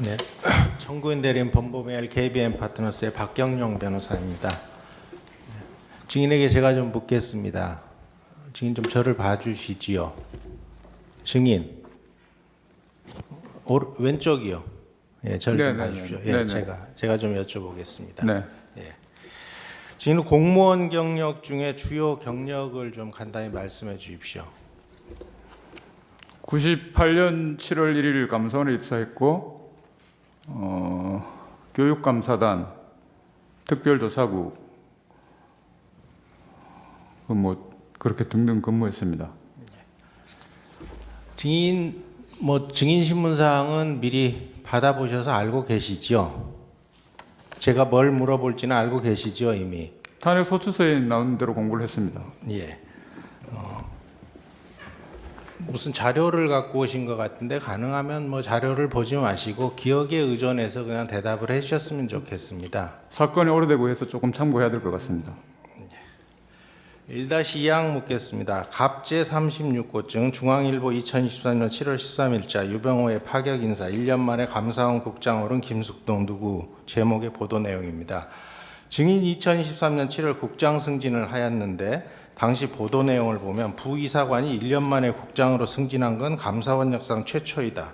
네, 청구인 대리인 범법L KBM 파트너스의 박경용 변호사입니다. 증인에게 제가 좀 묻겠습니다. 증인 좀 저를 봐주시지요. 증인 왼쪽이요. 예, 저를 좀 봐주십시오. 예, 제가 좀 여쭤보겠습니다. 네. 예. 증인 공무원 경력 중에 주요 경력을 좀 간단히 말씀해 주십시오. 98년 7월 1일 감사원에 입사했고 교육감사단 특별조사국 그렇게 등등 근무했습니다. 증인 증인 신문사항은 미리 받아보셔서 알고 계시죠? 제가 뭘 물어볼지는 알고 계시죠 이미? 탄핵 소추서에 나온 대로 공부를 했습니다. 예. 무슨 자료를 갖고 오신 것 같은데 가능하면 자료를 보지 마시고 기억에 의존해서 그냥 대답을 해주셨으면 좋겠습니다. 사건이 오래되고 해서 조금 참고해야 될 것 같습니다. 1-2항 묻겠습니다. 갑제 36고증 중앙일보 2023년 7월 13일자 유병호의 파격 인사 1년 만에 감사원 국장 오른 김숙동 누구 제목의 보도 내용입니다. 증인 2023년 7월 국장 승진을 하였는데 당시 보도 내용을 보면 부이사관이 1년 만에 국장으로 승진한 건 감사원 역사상 최초이다.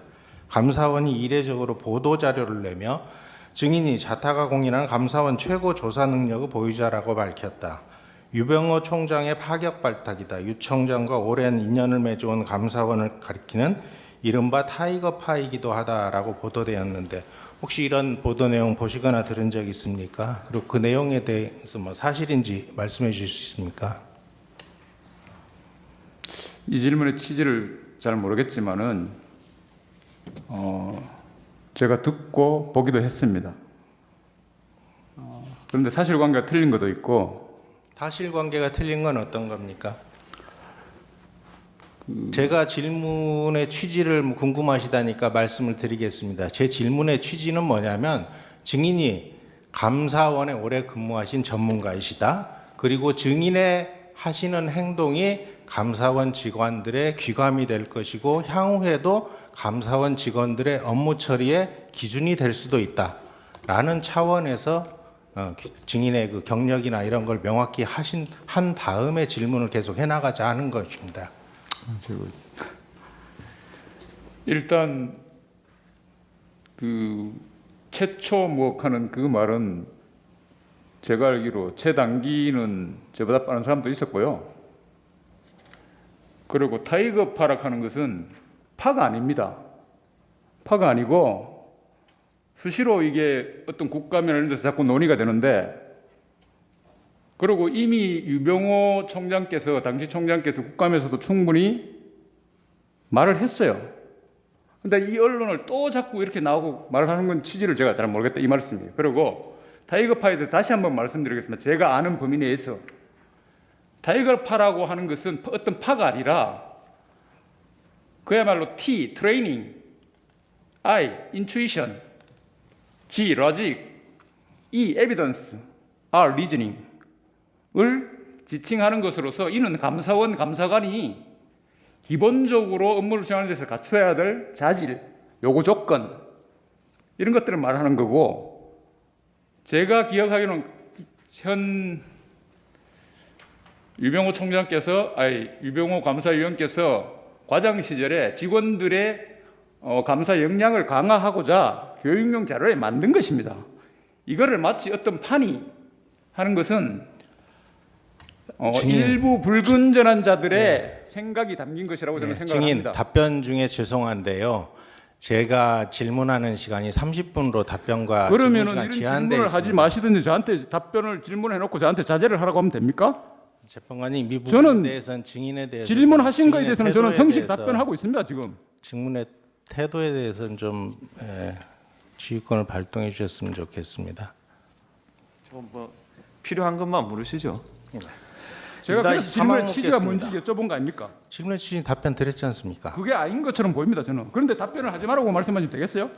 감사원이 이례적으로 보도 자료를 내며 증인이 자타가 공인한 감사원 최고 조사 능력의 보유자라고 밝혔다. 유병호 총장의 파격 발탁이다. 유 총장과 오랜 인연을 맺어온 감사원을 가리키는 이른바 타이거파이기도 하다라고 보도되었는데 혹시 이런 보도 내용 보시거나 들은 적 있습니까? 그리고 그 내용에 대해서 사실인지 말씀해 주실 수 있습니까? 이 질문의 취지를 잘 모르겠지만은 제가 듣고 보기도 했습니다. 그런데 사실관계가 틀린 것도 있고 사실관계가 틀린 건 어떤 겁니까? 제가 질문의 취지를 궁금하시다니까 말씀을 드리겠습니다. 제 질문의 취지는 뭐냐면 증인이 감사원에 오래 근무하신 전문가이시다. 그리고 증인의 하시는 행동이 감사원 직원들의 귀감이 될 것이고 향후에도 감사원 직원들의 업무 처리의 기준이 될 수도 있다라는 차원에서 증인의 그 경력이나 이런 걸 명확히 한 다음에 질문을 계속 해나가자 하는 것입니다. 일단 그 최초 하는 그 말은 제가 알기로 최단기는 저보다 빠른 사람도 있었고요. 그리고 타이거 파락하는 것은 파가 아닙니다. 파가 아니고 수시로 이게 어떤 국감이나 이런 데서 자꾸 논의가 되는데 그리고 이미 유병호 총장께서 당시 총장께서 국감에서도 충분히 말을 했어요. 근데 이 언론을 또 자꾸 이렇게 나오고 말하는 건 취지를 제가 잘 모르겠다 이 말씀이에요. 그리고 타이거파에 대해서 다시 한번 말씀드리겠습니다. 제가 아는 범위 내에서 타이거파라고 하는 것은 어떤 파가 아니라 그야말로 T, 트레이닝, I, 인투이션, G, 로직, E, 에비던스, R, 리즈닝을 지칭하는 것으로서 이는 감사원 감사관이 기본적으로 업무를 수행하는 데서 갖춰야 될 자질, 요구 조건 이런 것들을 말하는 거고 제가 기억하기로는 현 유병호 감사위원께서 과장 시절에 직원들의 감사 역량을 강화하고자 교육용 자료에 만든 것입니다. 이거를 마치 어떤 판이 하는 것은 일부 불건전한 자들의 생각이 담긴 것이라고 저는 생각합니다. 증인 답변 중에 죄송한데요. 제가 질문하는 시간이 30분으로 답변과 그러면은 질문 시간 이런 제한돼 질문을 있습니다. 하지 마시든지 저한테 질문을 해놓고 저한테 자제를 하라고 하면 됩니까? 재판관님 이 부분에 저는 대해서는 증인에 대해서 질문하신 거에 대해서는 저는 성실히 대해서 답변하고 있습니다. 지금 직문의 태도에 대해서는 좀 지휘권을 발동해 주셨으면 좋겠습니다. 필요한 것만 물으시죠. 제가 그래서 질문의 취지가 묻겠습니다. 뭔지 여쭤본 거 아닙니까? 질문의 취지 답변 드렸지 않습니까? 그게 아닌 것처럼 보입니다. 저는. 그런데 답변을 하지 말라고 말씀하시면 되겠어요?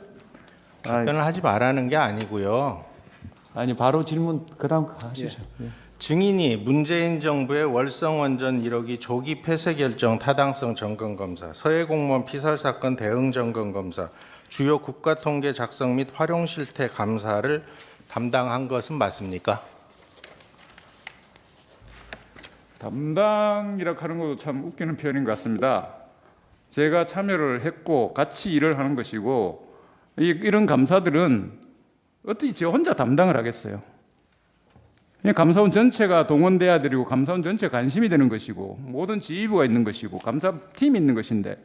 답변을 하지 말라는 게 아니고요. 아니 바로 질문 그다음 하시죠. 예. 증인이 문재인 정부의 월성원전 1호기 조기 폐쇄 결정 타당성 점검 검사, 서해 공무원 피살 사건 대응 점검 검사, 주요 국가통계 작성 및 활용 실태 감사를 담당한 것은 맞습니까? 담당이라고 하는 것도 참 웃기는 표현인 것 같습니다. 제가 참여를 했고 같이 일을 하는 것이고 이런 감사들은 어떻게 저 혼자 담당을 하겠어요? 그냥 감사원 전체가 동원돼야 되고 감사원 전체 관심이 되는 것이고 모든 지휘부가 있는 것이고 감사팀이 있는 것인데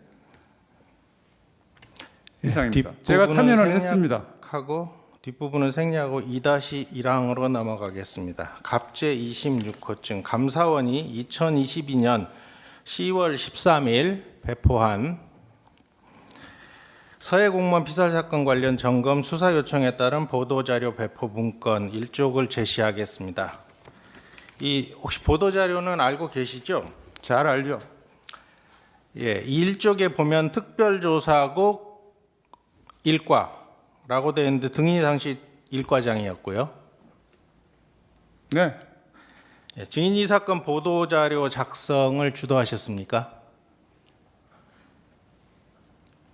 이상입니다. 제가 참여를 했습니다. 하고 뒷부분은 생략하고 2-1항으로 넘어가겠습니다. 갑제 26호증 감사원이 2022년 10월 13일 배포한 서해 공무원 피살 사건 관련 점검 수사 요청에 따른 보도자료 배포 문건 1쪽을 제시하겠습니다. 이 혹시 보도자료는 알고 계시죠? 잘 알죠? 예, 이 1쪽에 보면 특별조사국 1과라고 되어 있는데 등이 당시 1과장이었고요. 네. 예, 증인 이 사건 보도자료 작성을 주도하셨습니까?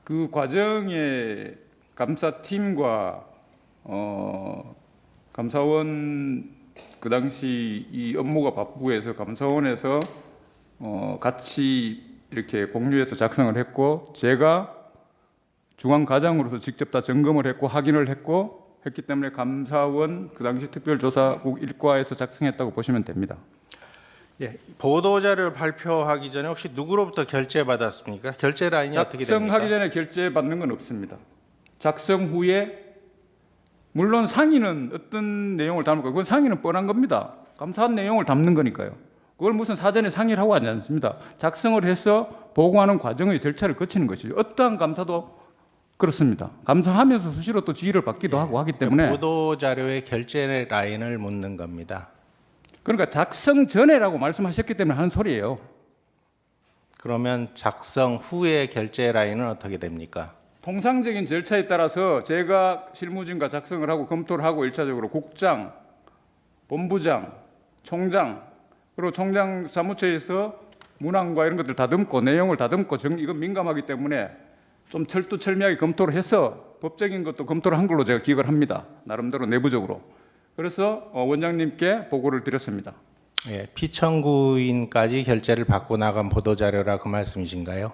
그 과정에 감사팀과 감사원 그 당시 이 업무가 바쁘고 해서 감사원에서 같이 이렇게 공유해서 작성을 했고 제가 중앙과장으로서 직접 다 점검을 했고 확인을 했기 때문에 감사원 그 당시 특별조사국 1과에서 작성했다고 보시면 됩니다. 예, 보도자료를 발표하기 전에 혹시 누구로부터 결제받았습니까? 결제 라인이 어떻게 됩니까? 작성하기 전에 결제 받는 건 없습니다. 작성 후에 물론 상의는 어떤 내용을 담을 거고 그건 상의는 뻔한 겁니다. 감사한 내용을 담는 거니까요. 그걸 무슨 사전에 상의를 하고 하지 않습니다. 작성을 해서 보고하는 과정의 절차를 거치는 것이죠. 어떠한 감사도 그렇습니다. 감사하면서 수시로 또 지휘를 받기도 하고 하기 때문에 보도자료의 결제 라인을 묻는 겁니다. 그러니까 작성 전에라고 말씀하셨기 때문에 하는 소리예요. 그러면 작성 후의 결제 라인은 어떻게 됩니까? 통상적인 절차에 따라서 제가 실무진과 작성을 하고 검토를 하고 1차적으로 국장, 본부장, 총장 그리고 총장 사무처에서 문항과 이런 것들 다듬고 내용을 다듬고 이건 민감하기 때문에 좀 철두철미하게 검토를 해서 법적인 것도 검토를 한 걸로 제가 기억을 합니다. 나름대로 내부적으로. 그래서 원장님께 보고를 드렸습니다. 예, 피청구인까지 결제를 받고 나간 보도자료라 그 말씀이신가요?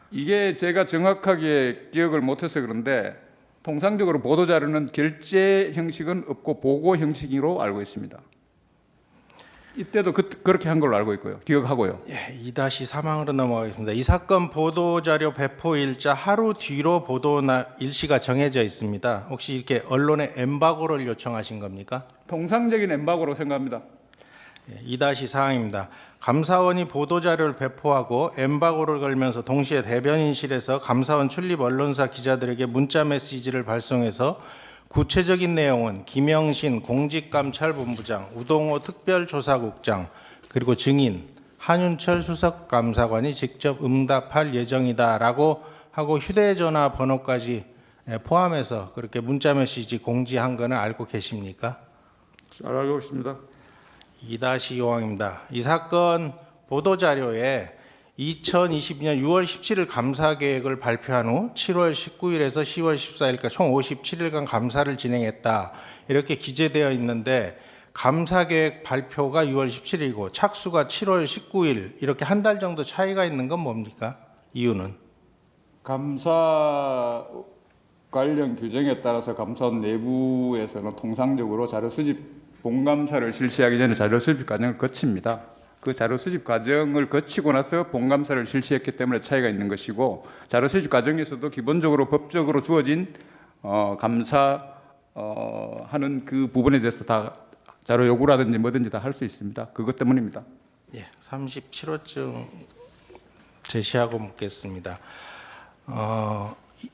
이게 제가 정확하게 기억을 못해서 그런데 통상적으로 보도자료는 결제 형식은 없고 보고 형식으로 알고 있습니다. 이때도 그렇게 한 걸로 알고 있고요. 기억하고요. 예, 2-3항으로 넘어가겠습니다. 이 사건 보도자료 배포 일자 하루 뒤로 보도 일시가 정해져 있습니다. 혹시 이렇게 언론에 엠바고를 요청하신 겁니까? 통상적인 엠바고로 생각합니다. 예, 2-4항입니다. 감사원이 보도자료를 배포하고 엠바고를 걸면서 동시에 대변인실에서 감사원 출입 언론사 기자들에게 문자 메시지를 발송해서 구체적인 내용은 김영신 공직감찰본부장, 우동호 특별조사국장, 그리고 증인 한윤철 수석감사관이 직접 응답할 예정이다라고 하고 휴대전화 번호까지 포함해서 그렇게 문자 메시지 공지한 거는 알고 계십니까? 잘 알고 있습니다. 2-5항입니다. 이 사건 보도자료에 2022년 6월 17일 감사 계획을 발표한 후 7월 19일에서 10월 14일까지 총 57일간 감사를 진행했다. 이렇게 기재되어 있는데 감사 계획 발표가 6월 17일이고 착수가 7월 19일 이렇게 한 달 정도 차이가 있는 건 뭡니까? 이유는? 감사 관련 규정에 따라서 감사원 내부에서는 통상적으로 자료 수집 본감사를 실시하기 전에 자료 수집 과정을 거칩니다. 그 자료 수집 과정을 거치고 나서 본감사를 실시했기 때문에 차이가 있는 것이고 자료 수집 과정에서도 기본적으로 법적으로 주어진 감사 하는 그 부분에 대해서 다 자료 요구라든지 뭐든지 다 할 수 있습니다. 그것 때문입니다. 예, 37호증 제시하고 묻겠습니다.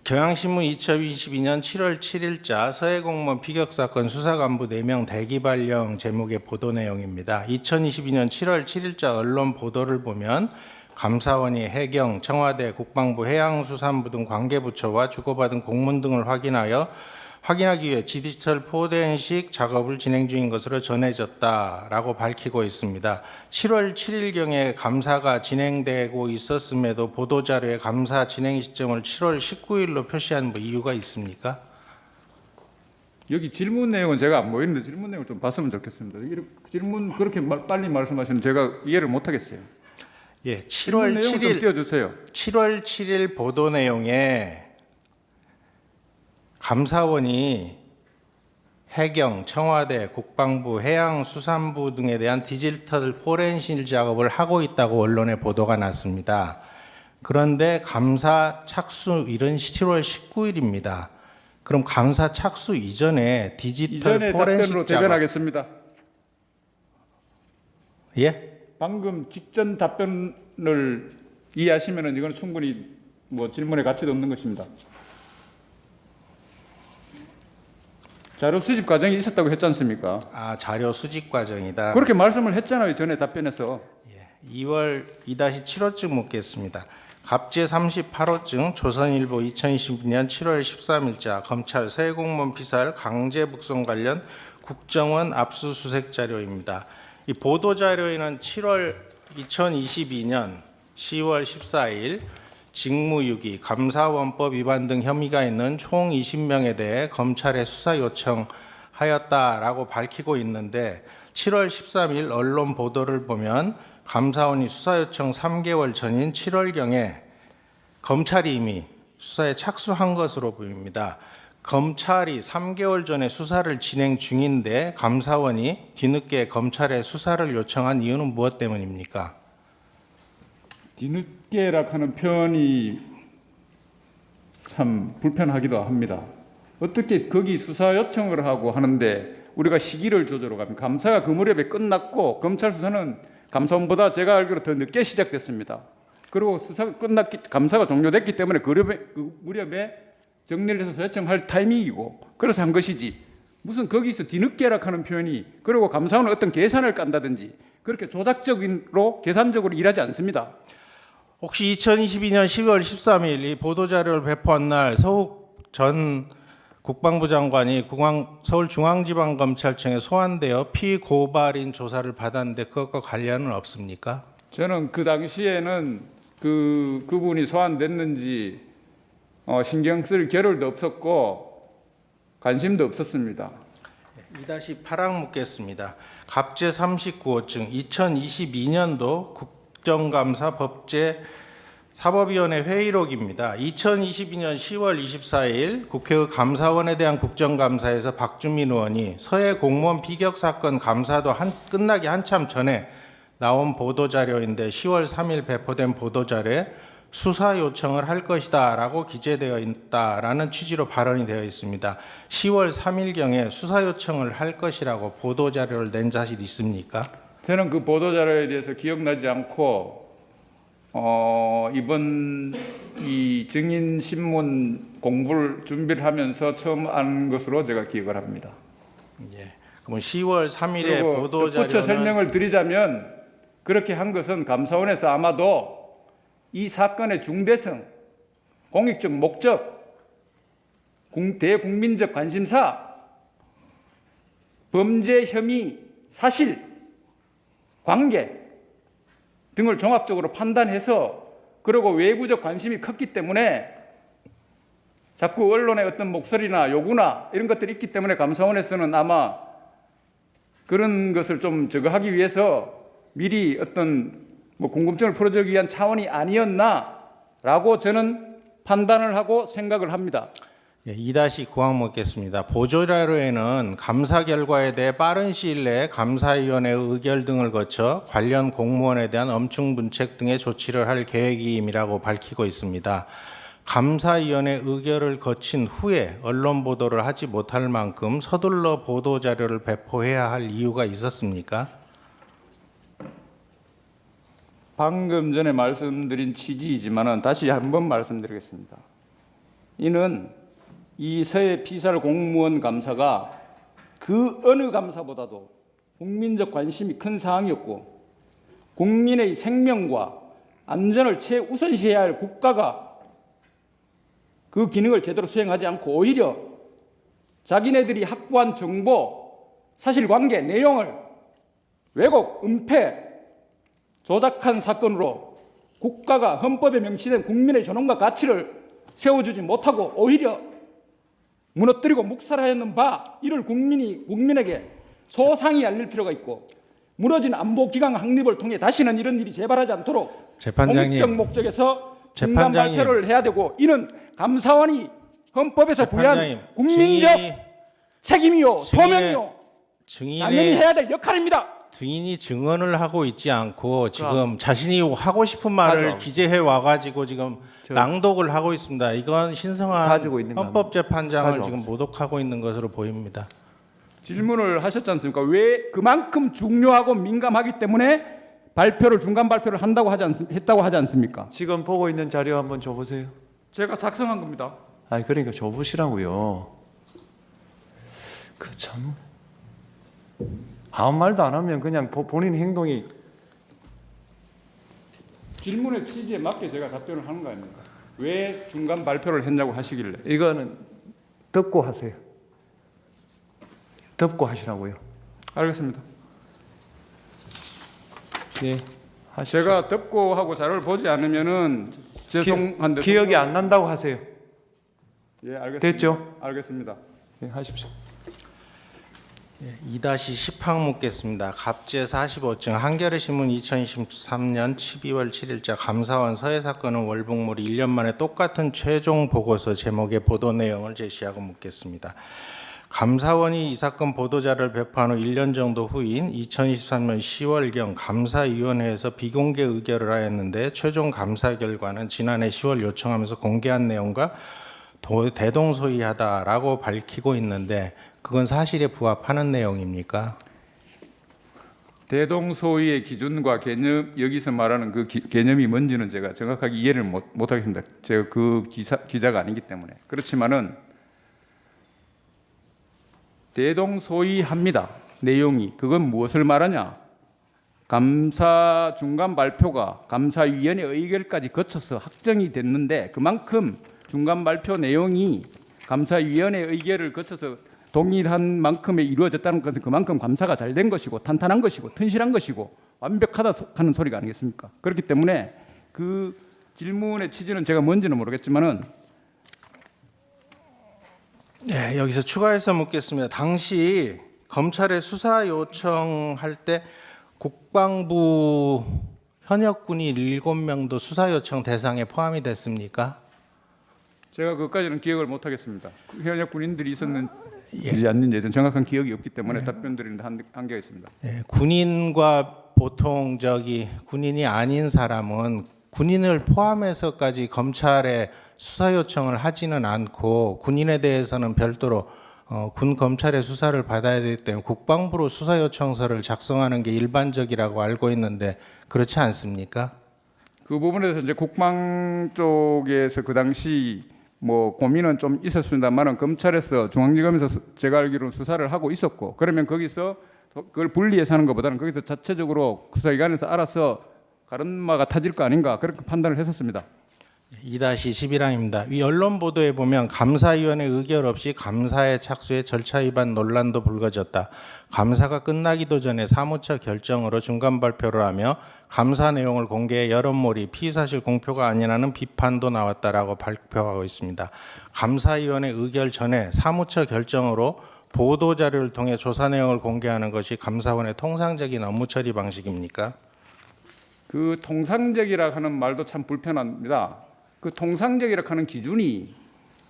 경향신문 2022년 7월 7일자 서해공무원 피격사건 수사간부 4명 대기 발령 제목의 보도 내용입니다. 2022년 7월 7일자 언론 보도를 보면 감사원이 해경, 청와대, 국방부, 해양수산부 등 관계부처와 주고받은 공문 등을 확인하여 확인하기 위해 디지털 포렌식 작업을 진행 중인 것으로 전해졌다라고 밝히고 있습니다. 7월 7일경에 감사가 진행되고 있었음에도 보도자료에 감사 진행 시점을 7월 19일로 표시한 이유가 있습니까? 여기 질문 내용은 제가 안 보이는데 질문 내용을 좀 봤으면 좋겠습니다. 질문 그렇게 빨리 말씀하시면 제가 이해를 못 하겠어요. 예, 질문 7월 내용 좀 7일 띄워주세요. 7월 7일 보도 내용에 감사원이 해경, 청와대, 국방부, 해양수산부 등에 대한 디지털 포렌식 작업을 하고 있다고 언론에 보도가 났습니다. 그런데 감사 착수일은 7월 19일입니다. 그럼 감사 착수 이전에 디지털 이전의 답변으로 포렌식 작업 대변하겠습니다. 예? 방금 직전 답변을 이해하시면 이건 충분히 질문의 가치도 없는 것입니다. 자료 수집 과정이 있었다고 했지 않습니까? 자료 수집 과정이다. 그렇게 말씀을 했잖아요. 전에 답변에서. 2월 2-7호증 묻겠습니다. 갑제 38호증 조선일보 2022년 7월 13일자 검찰 새 공무원 피살 강제 북송 관련 국정원 압수수색 자료입니다. 이 보도 자료에는 2022년 10월 14일 직무유기, 감사원법 위반 등 혐의가 있는 총 20명에 대해 검찰에 수사 요청하였다라고 밝히고 있는데 7월 13일 언론 보도를 보면 감사원이 수사 요청 3개월 전인 7월경에 검찰이 이미 수사에 착수한 것으로 보입니다. 검찰이 3개월 전에 수사를 진행 중인데 감사원이 뒤늦게 검찰에 수사를 요청한 이유는 무엇 때문입니까? 뒤늦게라 하는 표현이 참 불편하기도 합니다. 어떻게 거기 수사 요청을 하고 하는데 우리가 시기를 조절하고 가면 감사가 그 무렵에 끝났고 검찰 수사는 감사원보다 제가 알기로 더 늦게 시작됐습니다. 그리고 수사가 감사가 종료됐기 때문에 그 무렵에 정리를 해서 요청할 타이밍이고 그래서 한 것이지 무슨 거기서 뒤늦게라 하는 표현이 그리고 감사원은 어떤 계산을 깐다든지 그렇게 조작적으로 계산적으로 일하지 않습니다. 혹시 2022년 10월 13일 이 보도자료를 배포한 날 서욱 전 국방부 장관이 서울중앙지방검찰청에 소환되어 피고발인 조사를 받았는데 그것과 관련은 없습니까? 저는 그 당시에는 그분이 소환됐는지 신경 쓸 겨를도 없었고 관심도 없었습니다. 2-8항 묻겠습니다. 갑제 39호증 2022년도 국정감사 법제 사법위원회 회의록입니다. 2022년 10월 24일 국회의 감사원에 대한 국정감사에서 박주민 의원이 서해 공무원 비격 사건 감사도 끝나기 한참 전에 나온 보도자료인데 10월 3일 배포된 보도자료에 수사 요청을 할 것이다 라고 기재되어 있다라는 취지로 발언이 되어 있습니다. 10월 3일경에 수사 요청을 할 것이라고 보도자료를 낸 사실 있습니까? 저는 그 보도자료에 대해서 기억나지 않고 이번 이 증인신문 공부를 준비를 하면서 처음 안 것으로 제가 기억을 합니다. 예. 그럼 10월 3일에 그리고 보도자료는 덧붙여 설명을 드리자면 그렇게 한 것은 감사원에서 아마도 이 사건의 중대성, 공익적 목적, 대국민적 관심사, 범죄 혐의, 사실, 관계 등을 종합적으로 판단해서 그리고 외부적 관심이 컸기 때문에 자꾸 언론의 어떤 목소리나 요구나 이런 것들이 있기 때문에 감사원에서는 아마 그런 것을 좀 저거하기 위해서 미리 어떤 궁금증을 풀어주기 위한 차원이 아니었나라고 저는 판단을 하고 생각을 합니다. 2-9항 묻겠습니다. 보도자료에는 감사 결과에 대해 빠른 시일 내에 감사위원회의 의결 등을 거쳐 관련 공무원에 대한 엄중 문책 등의 조치를 할 계획임이라고 밝히고 있습니다. 감사위원회 의결을 거친 후에 언론 보도를 하지 못할 만큼 서둘러 보도자료를 배포해야 할 이유가 있었습니까? 방금 전에 말씀드린 취지이지만 다시 한번 말씀드리겠습니다. 이는 이 서해 피살 공무원 감사가 그 어느 감사보다도 국민적 관심이 큰 사항이었고 국민의 생명과 안전을 최우선시해야 할 국가가 그 기능을 제대로 수행하지 않고 오히려 자기네들이 확보한 정보, 사실관계, 내용을 왜곡, 은폐, 조작한 사건으로 국가가 헌법에 명시된 국민의 존엄과 가치를 세워주지 못하고 오히려 무너뜨리고 묵살하였는 바, 이를 국민에게 소상히 알릴 필요가 있고, 무너진 안보기강 확립을 통해 다시는 이런 일이 재발하지 않도록 재판장님, 공적 목적에서 중간 재판장님. 발표를 해야 되고, 이는 감사원이 헌법에서 부여한 재판장님, 국민적 책임이요 소명이요 증인의 당연히 해야 될 역할입니다. 증인이 증언을 하고 있지 않고 지금 자신이 하고 싶은 말을 가져와. 기재해 와가지고 지금 낭독을 하고 있습니다. 이건 신성한 가지고 있는 거 헌법재판장을 가져와. 지금 모독하고 있는 것으로 보입니다. 질문을 하셨지 않습니까? 왜 그만큼 중요하고 민감하기 때문에 중간 발표를 했다고 하지 않습니까? 지금 보고 있는 자료 한번 줘보세요. 제가 작성한 겁니다. 아니 그러니까 줘보시라고요. 그 참 아무 말도 안 하면 그냥 본인 행동이 질문의 취지에 맞게 제가 답변을 하는 거 아닙니까? 왜 중간 발표를 했냐고 하시길래. 이거는 듣고 하세요. 듣고 하시라고요. 알겠습니다. 예. 제가 듣고 하고 자료를 보지 않으면은 죄송한데 기억이 안 난다고 하세요. 예, 알겠습니다. 됐죠? 알겠습니다. 예, 하십시오. 2-10항 묻겠습니다. 갑제 45증 한겨레신문 2023년 12월 7일자 감사원 서해 사건은 월북물이 1년 만에 똑같은 최종 보고서 제목의 보도 내용을 제시하고 묻겠습니다. 감사원이 이 사건 보도자를 배포한 후 1년 정도 후인 2023년 10월경 감사위원회에서 비공개 의결을 하였는데 최종 감사 결과는 지난해 10월 요청하면서 공개한 내용과 대동소이하다라고 밝히고 있는데 그건 사실에 부합하는 내용입니까? 대동소이의 기준과 개념, 여기서 말하는 그 개념이 뭔지는 제가 정확하게 이해를 못하겠습니다. 제가 그 기자가 아니기 때문에. 그렇지만은 대동소이합니다. 내용이. 그건 무엇을 말하냐? 감사 중간 발표가 감사위원회 의결까지 거쳐서 확정이 됐는데 그만큼 중간 발표 내용이 감사위원회 의결을 거쳐서 동일한 만큼에 이루어졌다는 것은 그만큼 감사가 잘 된 것이고 탄탄한 것이고 튼실한 것이고 완벽하다 하는 소리가 아니겠습니까? 그렇기 때문에 그 질문의 취지는 제가 뭔지는 모르겠지만은 네, 여기서 추가해서 묻겠습니다. 당시 검찰에 수사 요청할 때 국방부 현역군이 7명도 수사 요청 대상에 포함이 됐습니까? 제가 그것까지는 기억을 못하겠습니다. 현역 군인들이 있었는지 아닌지 정확한 기억이 없기 때문에 답변드리는 데 한계가 있습니다. 예, 군인과 보통 군인이 아닌 사람은 군인을 포함해서까지 검찰에 수사 요청을 하지는 않고 군인에 대해서는 별도로 군 검찰의 수사를 받아야 되기 때문에 국방부로 수사 요청서를 작성하는 게 일반적이라고 알고 있는데 그렇지 않습니까? 그 부분에 대해서 이제 국방 쪽에서 그 당시 뭐 고민은 좀 있었습니다만은 검찰에서 중앙지검에서 제가 알기로는 수사를 하고 있었고 그러면 거기서 그걸 분리해서 하는 것보다는 거기서 자체적으로 수사기관에서 알아서 가름마가 타질 거 아닌가 그렇게 판단을 했었습니다. 2-11항입니다. 위 언론 보도에 보면 감사위원회 의결 없이 감사에 착수해 절차 위반 논란도 불거졌다. 감사가 끝나기도 전에 사무처 결정으로 중간 발표를 하며 감사 내용을 공개해 여론몰이 피의사실 공표가 아니라는 비판도 나왔다라고 발표하고 있습니다. 감사위원회 의결 전에 사무처 결정으로 보도자료를 통해 조사 내용을 공개하는 것이 감사원의 통상적인 업무 처리 방식입니까? 그 통상적이라 하는 말도 참 불편합니다. 그 통상적이라 하는 기준이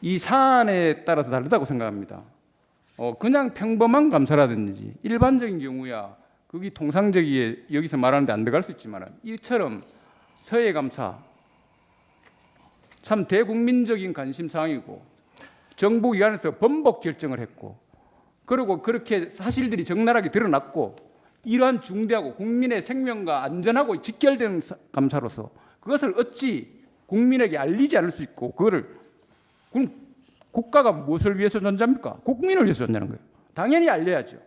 이 사안에 따라서 다르다고 생각합니다. 그냥 평범한 감사라든지 일반적인 경우야 그게 통상적이에 여기서 말하는데 안 들어갈 수 있지만 이처럼 서해 감사 참 대국민적인 관심 사항이고 정부기관에서 번복 결정을 했고 그리고 그렇게 사실들이 적나라하게 드러났고 이러한 중대하고 국민의 생명과 안전하고 직결되는 감사로서 그것을 어찌 국민에게 알리지 않을 수 있고 그거를 그럼 국가가 무엇을 위해서 존재합니까? 국민을 위해서 존재하는 거예요. 당연히 알려야죠.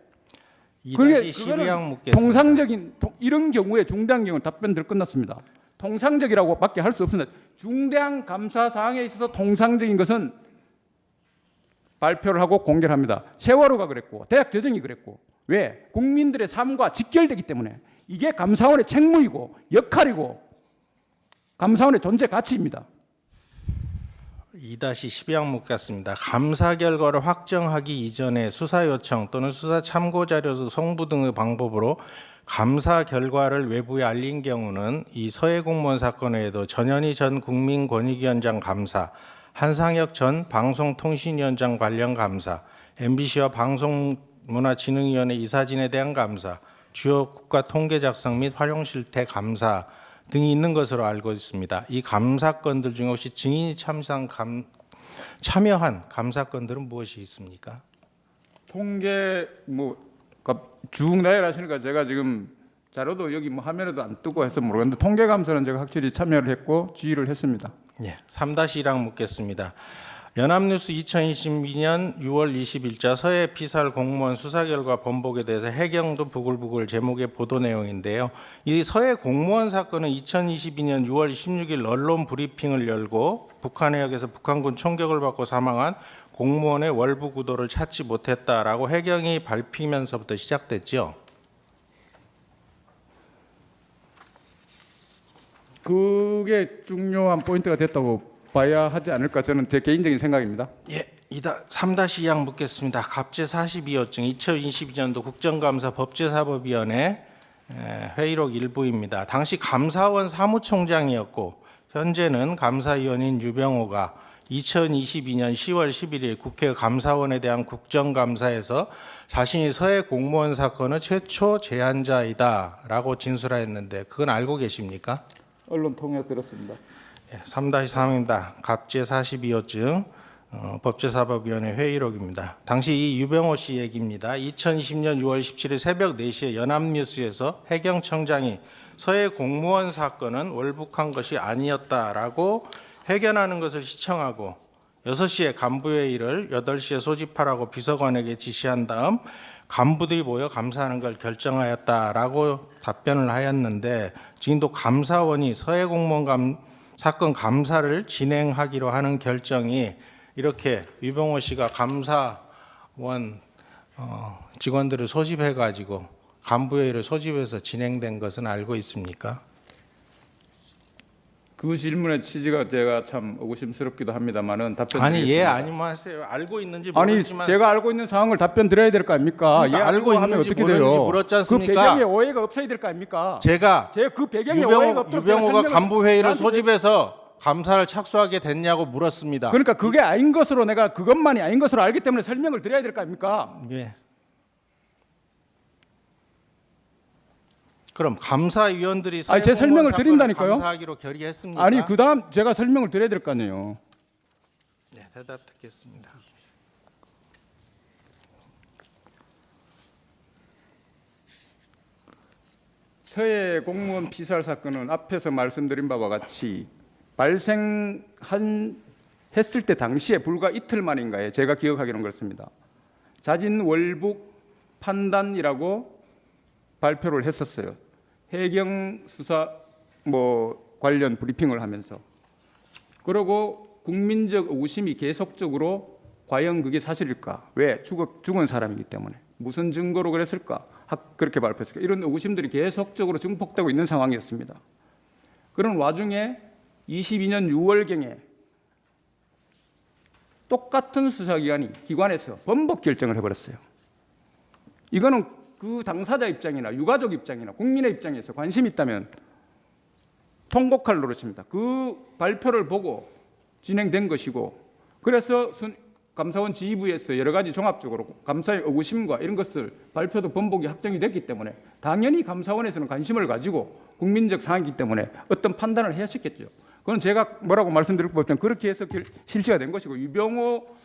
2-12항 묻겠습니다. 통상적인 이런 경우에 중대한 경우는 답변들 끝났습니다. 통상적이라고밖에 할 수 없습니다. 중대한 감사 사항에 있어서 통상적인 것은 발표를 하고 공개를 합니다. 세월호가 그랬고 대학 재정이 그랬고 왜? 국민들의 삶과 직결되기 때문에 이게 감사원의 책무이고 역할이고 감사원의 존재 가치입니다. 2-12항 묻겠습니다. 감사 결과를 확정하기 이전에 수사 요청 또는 수사 참고 자료 송부 등의 방법으로 감사 결과를 외부에 알린 경우는 이 서해 공무원 사건 외에도 전현희 전 국민권익위원장 감사, 한상혁 전 방송통신위원장 관련 감사, MBC와 방송문화진흥위원회 이사진에 대한 감사, 주요 국가 통계 작성 및 활용 실태 감사 등이 있는 것으로 알고 있습니다. 이 감사건들 중에 혹시 증인이 참여한 감사건들은 무엇이 있습니까? 통계 쭉 나열하시니까 제가 지금 자료도 여기 화면에도 안 뜨고 해서 모르겠는데 통계 감사는 제가 확실히 참여를 했고 지휘를 했습니다. 예, 3-1항 묻겠습니다. 연합뉴스 2022년 6월 20일자 서해 피살 공무원 수사 결과 번복에 대해서 해경도 부글부글 제목의 보도 내용인데요. 이 서해 공무원 사건은 2022년 6월 16일 언론 브리핑을 열고 북한 해역에서 북한군 총격을 받고 사망한 공무원의 월부 구도를 찾지 못했다라고 해경이 밝히면서부터 시작됐죠. 그게 중요한 포인트가 됐다고 봐야 하지 않을까 저는 제 개인적인 생각입니다. 예, 3-2항 묻겠습니다. 갑제 42호증 2022년도 국정감사 법제사법위원회 회의록 일부입니다. 당시 감사원 사무총장이었고 현재는 감사위원인 유병호가 2022년 10월 11일 국회 감사원에 대한 국정감사에서 자신이 서해 공무원 사건의 최초 제안자이다라고 진술하였는데 그건 알고 계십니까? 언론 통해서 들었습니다. 3-3입니다. 갑제 42호증 법제사법위원회 회의록입니다. 당시 이 유병호 씨 얘기입니다. 2020년 6월 17일 새벽 4시에 연합뉴스에서 해경청장이 서해 공무원 사건은 월북한 것이 아니었다라고 회견하는 것을 시청하고 6시에 간부회의를 8시에 소집하라고 비서관에게 지시한 다음 간부들이 모여 감사하는 걸 결정하였다라고 답변을 하였는데 지금도 감사원이 서해 공무원 사건 감사를 진행하기로 하는 결정이 이렇게 유병호 씨가 감사원 직원들을 소집해 가지고 간부회의를 소집해서 진행된 것은 알고 있습니까? 그 질문의 취지가 제가 참 의구심스럽기도 합니다만은 답변 아니 드리겠습니다. 예 아니면 하세요. 알고 있는지 아니 모르지만 제가 알고 있는 상황을 답변 드려야 될 거 아닙니까? 그러니까 예, 알고 하면 있는지 어떻게 모르는지 돼요? 물었지 그 않습니까? 배경에 오해가 없어야 될 거 아닙니까? 제가 제 그 배경에 오해가 없도록 유병호가 제가 간부회의를 나한테 소집해서 감사를 착수하게 됐냐고 물었습니다. 그러니까 그게 아닌 것으로 내가 그것만이 아닌 것으로 알기 때문에 설명을 드려야 될 거 아닙니까? 예. 그럼 감사위원들이 아니, 제 설명을 사건을 드린다니까요. 감사하기로 결의했습니까? 아니 그다음 제가 설명을 드려야 될 거 아니에요. 네, 대답 듣겠습니다. 서해 공무원 피살 사건은 앞에서 말씀드린 바와 같이 발생했을 때 당시에 불과 이틀 만인가에 제가 기억하기로는 그렇습니다. 자진 월북 판단이라고 발표를 했었어요. 해경 수사 관련 브리핑을 하면서. 그리고 국민적 의구심이 계속적으로 과연 그게 사실일까? 왜? 죽은 사람이기 때문에. 무슨 증거로 그랬을까? 그렇게 발표했을까? 이런 의구심들이 계속적으로 증폭되고 있는 상황이었습니다. 그런 와중에 22년 6월경에 똑같은 기관에서 번복 결정을 해버렸어요. 이거는 그 당사자 입장이나 유가족 입장이나 국민의 입장에서 관심이 있다면 통곡할 노릇입니다. 그 발표를 보고 진행된 것이고 그래서 감사원 지휘부에서 여러 가지 종합적으로 감사의 의구심과 이런 것을 발표도 번복이 확정이 됐기 때문에 당연히 감사원에서는 관심을 가지고 국민적 상황이기 때문에 어떤 판단을 하셨겠죠. 그건 제가 뭐라고 말씀드릴 것 그렇게 해서 실시가 된 것이고 유병호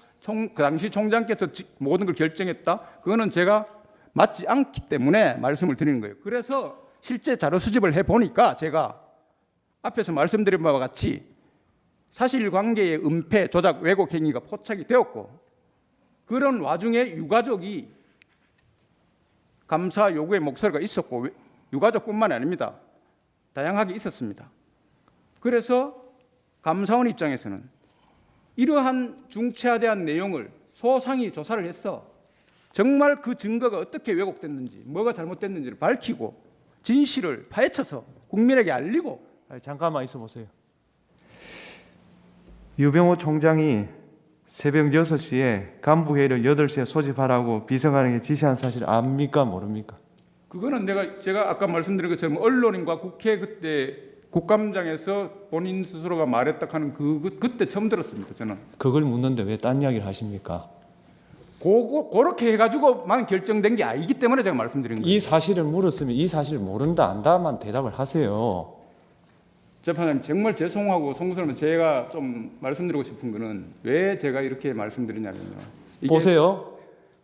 그 당시 총장께서 모든 걸 결정했다. 그거는 제가 맞지 않기 때문에 말씀을 드리는 거예요. 그래서 실제 자료 수집을 해보니까 제가 앞에서 말씀드린 바와 같이 사실관계의 은폐, 조작, 왜곡 행위가 포착이 되었고 그런 와중에 유가족이 감사 요구의 목소리가 있었고 유가족뿐만이 아닙니다. 다양하게 있었습니다. 그래서 감사원 입장에서는 이러한 중체화대한 내용을 소상히 조사를 했어. 정말 그 증거가 어떻게 왜곡됐는지, 뭐가 잘못됐는지를 밝히고 진실을 파헤쳐서 국민에게 알리고. 아니, 잠깐만 있어 보세요. 유병호 총장이 새벽 6시에 간부회의를 8시에 소집하라고 비서관에게 지시한 사실 압니까 모릅니까? 그거는 제가 아까 말씀드린 것처럼 언론인과 국회 그때 국감장에서 본인 스스로가 말했다 하는 그때 처음 들었습니다. 저는 그걸 묻는데 왜 딴 이야기를 하십니까? 그렇게 해가지고만 결정된 게 아니기 때문에 제가 말씀드린 거예요. 이 사실을 물었으면 이 사실을 모른다 안다만 대답을 하세요. 재판장님 정말 죄송하고 송구스러운 제가 좀 말씀드리고 싶은 거는 왜 제가 이렇게 말씀드리냐면요. 보세요.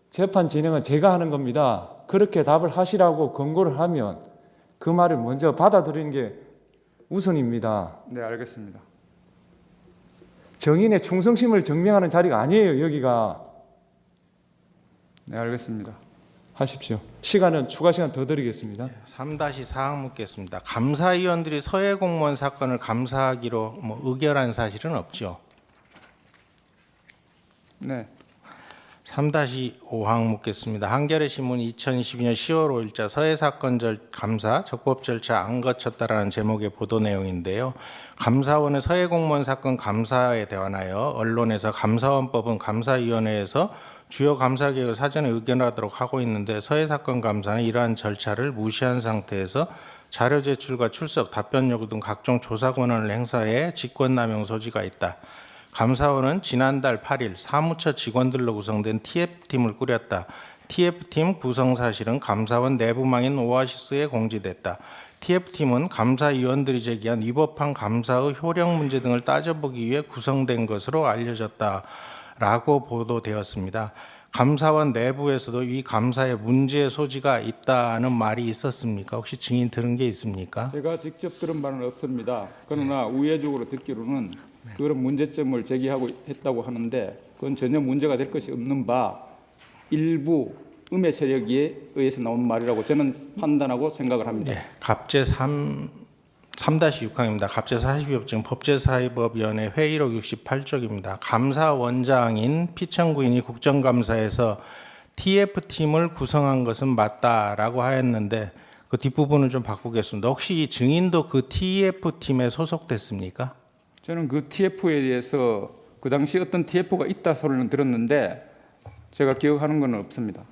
재판 진행은 제가 하는 겁니다. 그렇게 답을 하시라고 권고를 하면 그 말을 먼저 받아들이는 게 우선입니다. 네, 알겠습니다. 정인의 충성심을 증명하는 자리가 아니에요. 여기가. 네, 알겠습니다. 하십시오. 시간은 추가 시간 더 드리겠습니다. 3-4항 묻겠습니다. 감사위원들이 서해 공무원 사건을 감사하기로 의결한 사실은 없죠. 네. 3-5항 묻겠습니다. 한겨레 신문 2022년 10월 5일자 서해 사건 감사 적법 절차 안 거쳤다라는 제목의 보도 내용인데요. 감사원의 서해 공무원 사건 감사에 대관하여 언론에서 감사원법은 감사위원회에서 주요 감사 계획을 사전에 의견하도록 하고 있는데 서해 사건 감사는 이러한 절차를 무시한 상태에서 자료 제출과 출석, 답변 요구 등 각종 조사 권한을 행사해 직권남용 소지가 있다. 감사원은 지난달 8일 사무처 직원들로 구성된 TF팀을 꾸렸다. TF팀 구성 사실은 감사원 내부망인 오아시스에 공지됐다. TF팀은 감사위원들이 제기한 위법한 감사의 효력 문제 등을 따져보기 위해 구성된 것으로 알려졌다라고 보도되었습니다. 감사원 내부에서도 이 감사에 문제의 소지가 있다는 말이 있었습니까? 혹시 증인 들은 게 있습니까? 제가 직접 들은 바는 없습니다. 그러나 우회적으로 듣기로는 그런 문제점을 제기하고 했다고 하는데 그건 전혀 문제가 될 것이 없는 바 일부 음해 세력에 의해서 나온 말이라고 저는 판단하고 생각을 합니다. 갑제 3-6항입니다. 갑제 42법정 법제사회법위원회 회의록 68쪽입니다. 감사원장인 피청구인이 국정감사에서 TF팀을 구성한 것은 맞다라고 하였는데 그 뒷부분을 좀 바꾸겠습니다. 혹시 이 증인도 그 TF팀에 소속됐습니까? 저는 그 TF에 대해서 그 당시 어떤 TF가 있다 소리는 들었는데 제가 기억하는 건 없습니다.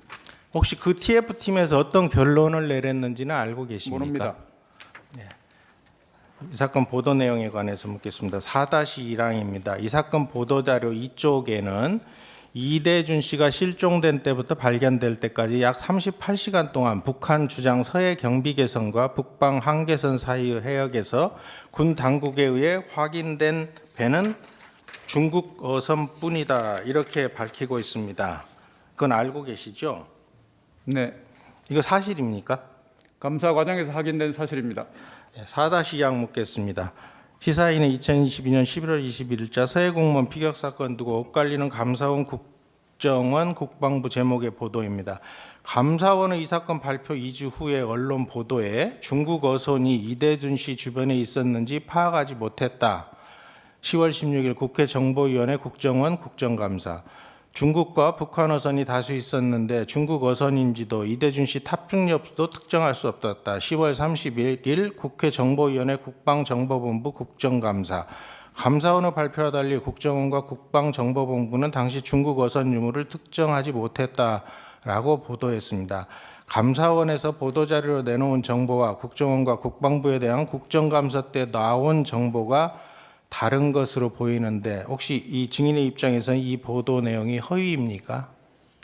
혹시 그 TF팀에서 어떤 결론을 내렸는지는 알고 계십니까? 모릅니다. 이 사건 보도 내용에 관해서 묻겠습니다. 4-1항입니다. 이 사건 보도자료 2쪽에는 이대준 씨가 실종된 때부터 발견될 때까지 약 38시간 동안 북한 주장 서해 경비 개선과 북방 한계선 사이의 해역에서 군 당국에 의해 확인된 배는 중국 어선뿐이다 이렇게 밝히고 있습니다. 그건 알고 계시죠? 네, 이거 사실입니까? 감사 과정에서 확인된 사실입니다. 4-2항 묻겠습니다. 시사인은 2022년 11월 21일자 서해 공무원 피격 사건 두고 엇갈리는 감사원 국정원 국방부 제목의 보도입니다. 감사원은 이 사건 발표 2주 후에 언론 보도에 중국 어선이 이대준 씨 주변에 있었는지 파악하지 못했다. 10월 16일 국회 정보위원회 국정원 국정감사. 중국과 북한 어선이 다수 있었는데 중국 어선인지도 이대준 씨 탑승 여부도 특정할 수 없었다. 10월 31일 국회 정보위원회 국방정보본부 국정감사. 감사원의 발표와 달리 국정원과 국방정보본부는 당시 중국 어선 유무를 특정하지 못했다라고 보도했습니다. 감사원에서 보도자료로 내놓은 정보와 국정원과 국방부에 대한 국정감사 때 나온 정보가 다른 것으로 보이는데 혹시 이 증인의 입장에서는 이 보도 내용이 허위입니까?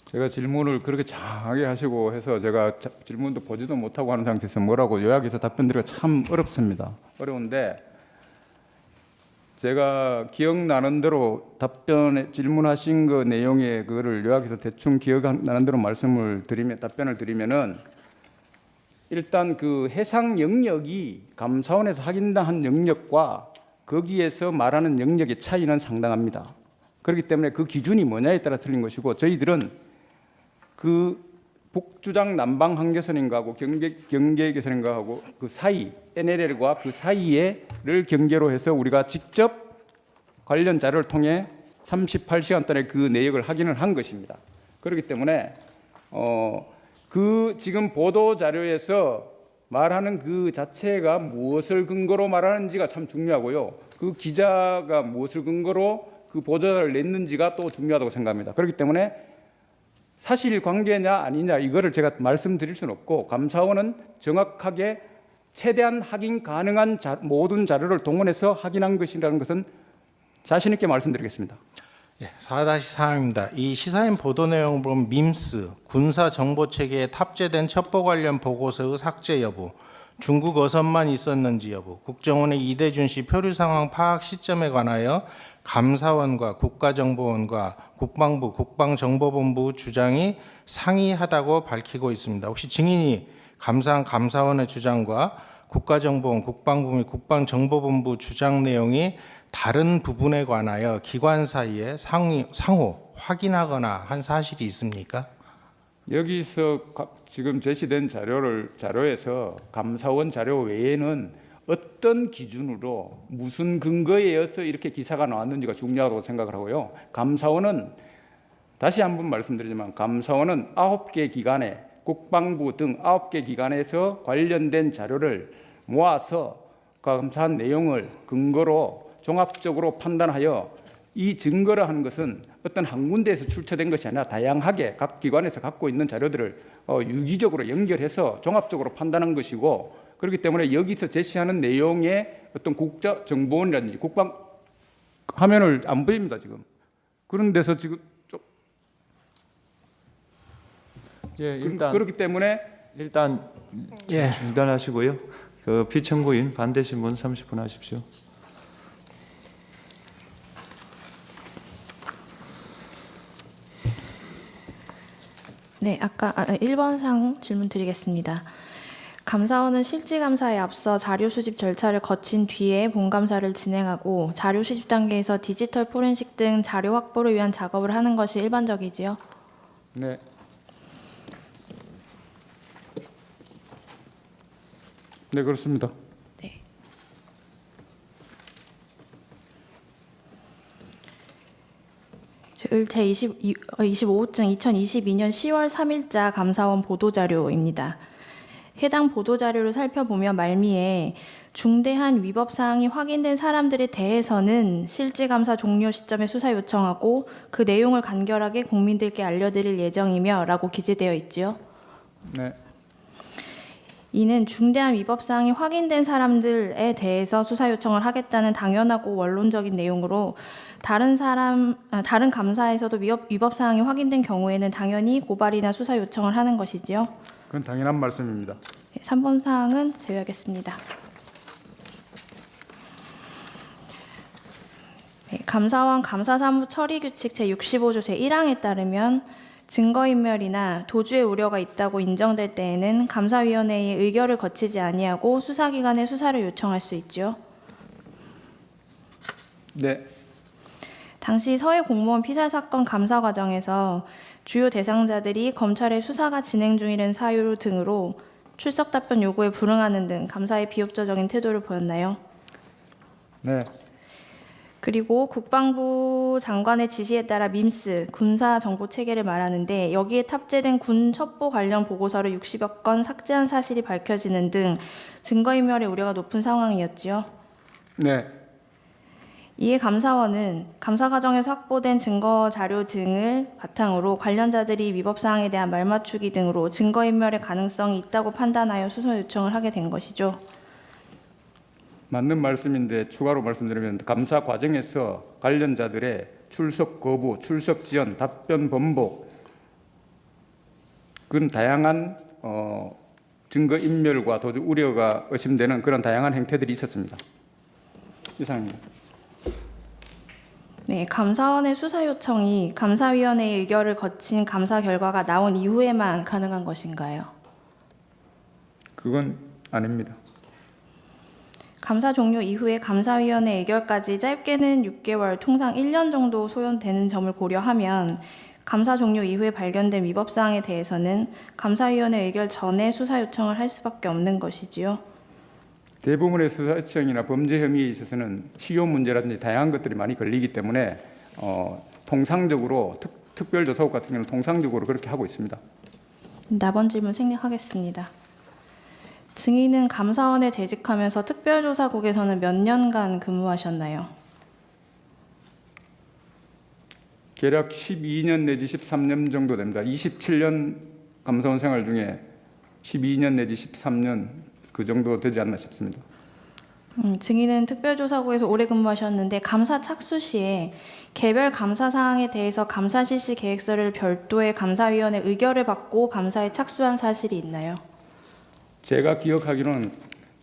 제가 질문을 그렇게 장하게 하시고 해서 제가 질문도 보지도 못하고 하는 상태에서 뭐라고 요약해서 답변드리기가 참 어렵습니다. 어려운데 제가 기억나는 대로 답변에 질문하신 그 내용의 그거를 요약해서 대충 기억나는 대로 답변을 드리면은 일단 그 해상 영역이 감사원에서 확인한 영역과 거기에서 말하는 영역의 차이는 상당합니다. 그렇기 때문에 그 기준이 뭐냐에 따라 틀린 것이고 저희들은 그 북주장 남방 한계선인가하고 경계개선인가하고 그 사이 NLL과 그 사이에를 경계로 해서 우리가 직접 관련 자료를 통해 38시간 동안에 그 내역을 확인을 한 것입니다. 그렇기 때문에 그 지금 보도 자료에서 말하는 그 자체가 무엇을 근거로 말하는지가 참 중요하고요. 그 기자가 무엇을 근거로 그 보도자를 냈는지가 또 중요하다고 생각합니다. 그렇기 때문에 사실관계냐 아니냐 이거를 제가 말씀드릴 수는 없고 감사원은 정확하게 최대한 확인 가능한 모든 자료를 동원해서 확인한 것이라는 것은 자신 있게 말씀드리겠습니다. 예, 4-4입니다. 이 시사인 보도 내용을 보면 밈스, 군사 정보 체계에 탑재된 첩보 관련 보고서의 삭제 여부, 중국 어선만 있었는지 여부, 국정원의 이대준 씨 표류 상황 파악 시점에 관하여 감사원과 국가정보원과 국방부, 국방정보본부 주장이 상이하다고 밝히고 있습니다. 혹시 증인이 감사한 감사원의 주장과 국가정보원, 국방부 및 국방정보본부 주장 내용이 다른 부분에 관하여 기관 사이에 상호 확인하거나 한 사실이 있습니까? 여기서 지금 제시된 자료에서 감사원 자료 외에는 어떤 기준으로 무슨 근거에 의해서 이렇게 기사가 나왔는지가 중요하다고 생각을 하고요. 감사원은 다시 한번 말씀드리지만 감사원은 9개 기관에 국방부 등 9개 기관에서 관련된 자료를 모아서 감사한 내용을 근거로 종합적으로 판단하여 이 증거를 하는 것은 어떤 한 군데에서 출처된 것이 아니라 다양하게 각 기관에서 갖고 있는 자료들을 유기적으로 연결해서 종합적으로 판단한 것이고 그렇기 때문에 여기서 제시하는 내용의 어떤 국가정보원이라든지 국방 화면을 안 보입니다 지금 그런 데서 지금 좀 예, 일단 그렇기 때문에 예. 중단하시고요. 그 피청구인 반대신 분 30분 하십시오. 네, 아까 1번 사항 질문 드리겠습니다. 감사원은 실질감사에 앞서 자료 수집 절차를 거친 뒤에 본감사를 진행하고 자료 수집 단계에서 디지털 포렌식 등 자료 확보를 위한 작업을 하는 것이 일반적이지요? 네. 네, 그렇습니다. 네. 제25호증 2022년 10월 3일자 감사원 보도자료입니다. 해당 보도자료를 살펴보면 말미에 중대한 위법 사항이 확인된 사람들에 대해서는 실질감사 종료 시점에 수사 요청하고 그 내용을 간결하게 국민들께 알려드릴 예정이며 라고 기재되어 있지요. 네. 이는 중대한 위법 사항이 확인된 사람들에 대해서 수사 요청을 하겠다는 당연하고 원론적인 내용으로 다른 감사에서도 위법 사항이 확인된 경우에는 당연히 고발이나 수사 요청을 하는 것이지요. 그건 당연한 말씀입니다. 3번 사항은 제외하겠습니다. 네, 감사원 감사사무 처리규칙 제65조 제1항에 따르면 증거인멸이나 도주의 우려가 있다고 인정될 때에는 감사위원회의 의결을 거치지 아니하고 수사기관에 수사를 요청할 수 있지요. 네. 당시 서해 공무원 피살 사건 감사 과정에서 주요 대상자들이 검찰의 수사가 진행 중이라는 사유 등으로 출석 답변 요구에 불응하는 등 감사에 비협조적인 태도를 보였나요? 네. 그리고 국방부 장관의 지시에 따라 밈스 군사 정보 체계를 말하는데 여기에 탑재된 군 첩보 관련 보고서를 60여 건 삭제한 사실이 밝혀지는 등 증거인멸의 우려가 높은 상황이었지요. 네. 이에 감사원은 감사 과정에서 확보된 증거 자료 등을 바탕으로 관련자들이 위법 사항에 대한 말맞추기 등으로 증거인멸의 가능성이 있다고 판단하여 수사 요청을 하게 된 것이죠. 맞는 말씀인데 추가로 말씀드리면 감사 과정에서 관련자들의 출석 거부, 출석 지연, 답변 번복 그런 다양한 증거 인멸과 도주 우려가 의심되는 그런 다양한 행태들이 있었습니다. 이상입니다. 네, 감사원의 수사 요청이 감사위원회의 의결을 거친 감사 결과가 나온 이후에만 가능한 것인가요? 그건 아닙니다. 감사 종료 이후에 감사위원회 의결까지 짧게는 6개월, 통상 1년 정도 소요되는 점을 고려하면 감사 종료 이후에 발견된 위법 사항에 대해서는 감사위원회 의결 전에 수사 요청을 할 수밖에 없는 것이지요. 대부분의 수사 요청이나 범죄 혐의에 있어서는 시효 문제라든지 다양한 것들이 많이 걸리기 때문에 통상적으로 특별조사국 같은 경우는 통상적으로 그렇게 하고 있습니다. 남은 질문 생략하겠습니다. 증인은 감사원에 재직하면서 특별조사국에서는 몇 년간 근무하셨나요? 대략 12년 내지 13년 정도 됩니다. 27년 감사원 생활 중에 12년 내지 13년 그 정도 되지 않나 싶습니다. 증인은 특별조사국에서 오래 근무하셨는데 감사 착수 시에 개별 감사 사항에 대해서 감사 실시 계획서를 별도의 감사위원회 의결을 받고 감사에 착수한 사실이 있나요? 제가 기억하기로는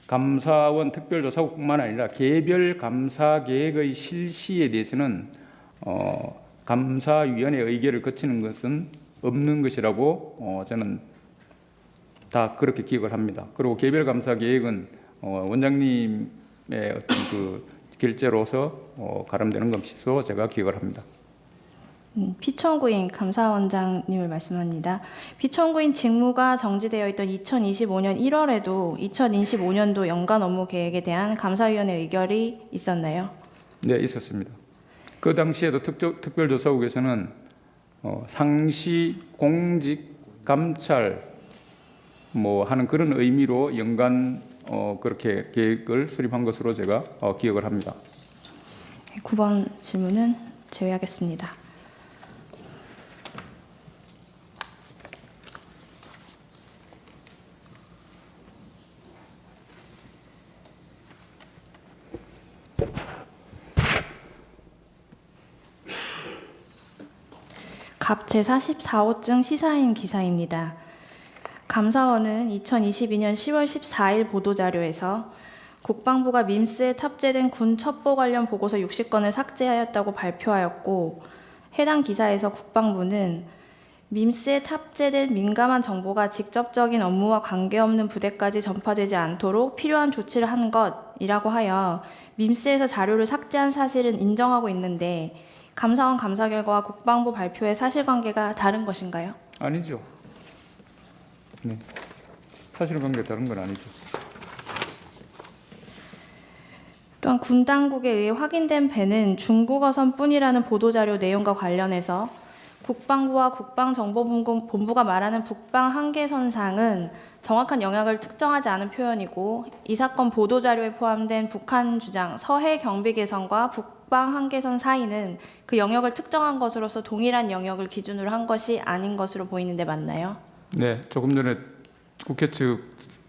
감사원 특별조사국뿐만 아니라 개별 감사 계획의 실시에 대해서는 감사위원회 의결을 거치는 것은 없는 것이라고 저는 다 그렇게 기억을 합니다. 그리고 개별 감사 계획은 원장님의 어떤 그 결재로서 가름되는 것으로 제가 기억을 합니다. 피청구인 감사원장님을 말씀합니다. 피청구인 직무가 정지되어 있던 2025년 1월에도 2025년도 연간 업무 계획에 대한 감사위원회 의결이 있었나요? 네, 있었습니다. 그 당시에도 특별조사국에서는 상시, 공직, 감찰 하는 그런 의미로 연간 그렇게 계획을 수립한 것으로 제가 기억을 합니다. 9번 질문은 제외하겠습니다. 갑 제44호증 시사인 기사입니다. 감사원은 2022년 10월 14일 보도자료에서 국방부가 밈스에 탑재된 군 첩보 관련 보고서 60건을 삭제하였다고 발표하였고, 해당 기사에서 국방부는 밈스에 탑재된 민감한 정보가 직접적인 업무와 관계없는 부대까지 전파되지 않도록 필요한 조치를 한 것이라고 하여 밈스에서 자료를 삭제한 사실은 인정하고 있는데, 감사원 감사 결과와 국방부 발표의 사실관계가 다른 것인가요? 아니죠. 네. 사실관계가 다른 건 아니죠. 또한 군 당국에 의해 확인된 배는 중국어선뿐이라는 보도자료 내용과 관련해서 국방부와 국방정보본부가 말하는 북방 한계선상은 정확한 영역을 특정하지 않은 표현이고, 이 사건 보도자료에 포함된 북한 주장 서해 경비계선과 북방 한계선 사이는 그 영역을 특정한 것으로서 동일한 영역을 기준으로 한 것이 아닌 것으로 보이는데 맞나요? 네, 조금 전에 국회 측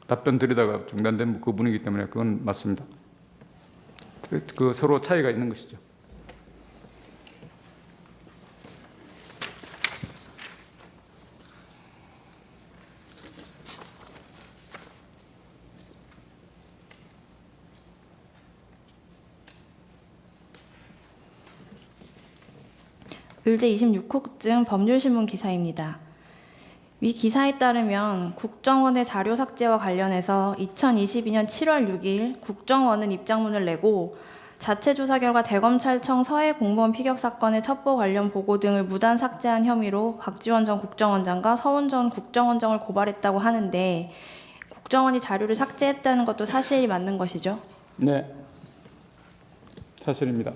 답변 드리다가 중단된 그 부분이기 때문에 그건 맞습니다. 그 서로 차이가 있는 것이죠. 을제 26호증 법률신문 기사입니다. 위 기사에 따르면 국정원의 자료 삭제와 관련해서 2022년 7월 6일 국정원은 입장문을 내고 자체 조사 결과 대검찰청 서해 공무원 피격 사건의 첩보 관련 보고 등을 무단 삭제한 혐의로 박지원 전 국정원장과 서훈 전 국정원장을 고발했다고 하는데, 국정원이 자료를 삭제했다는 것도 사실이 맞는 것이죠? 네, 사실입니다.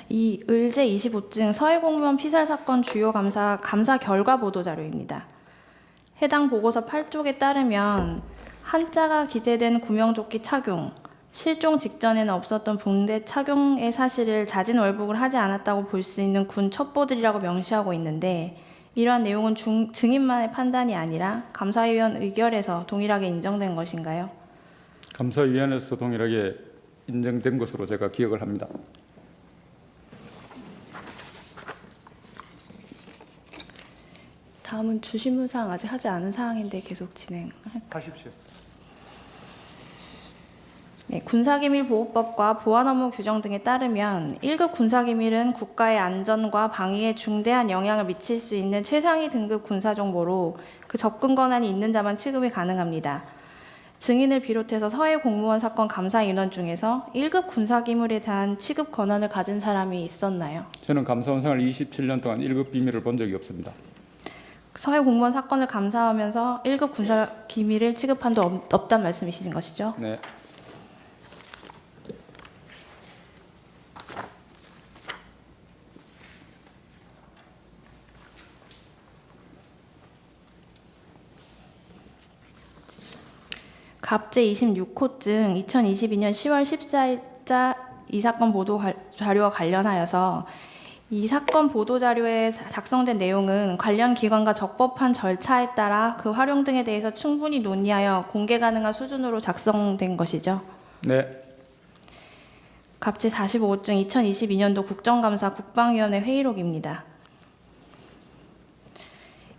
이 을제 25증 서해공무원 피살 사건 주요 감사 결과 보도 자료입니다. 해당 보고서 8쪽에 따르면 한자가 기재된 구명조끼 착용, 실종 직전에는 없었던 붕대 착용의 사실을 자진월북을 하지 않았다고 볼 수 있는 군 첩보들이라고 명시하고 있는데, 이러한 내용은 증인만의 판단이 아니라 감사위원 의결에서 동일하게 인정된 것인가요? 감사위원회에서 동일하게 인정된 것으로 제가 기억을 합니다. 다음은 주신문 사항 아직 하지 않은 사항인데 계속 진행하십시오. 네, 군사기밀보호법과 보안업무 규정 등에 따르면 1급 군사기밀은 국가의 안전과 방위에 중대한 영향을 미칠 수 있는 최상위 등급 군사정보로 그 접근 권한이 있는 자만 취급이 가능합니다. 증인을 비롯해서 서해 공무원 사건 감사 인원 중에서 1급 군사기밀에 대한 취급 권한을 가진 사람이 있었나요? 저는 감사원 생활 27년 동안 1급 비밀을 본 적이 없습니다. 서해 공무원 사건을 감사하면서 1급 군사기밀을 취급한 적 없다는 말씀이신 것이죠? 네. 갑제 26호증 2022년 10월 14일자 이 사건 보도 자료와 관련하여서 이 사건 보도 자료에 작성된 내용은 관련 기관과 적법한 절차에 따라 그 활용 등에 대해서 충분히 논의하여 공개 가능한 수준으로 작성된 것이죠. 네. 갑제 45호증 2022년도 국정감사 국방위원회 회의록입니다.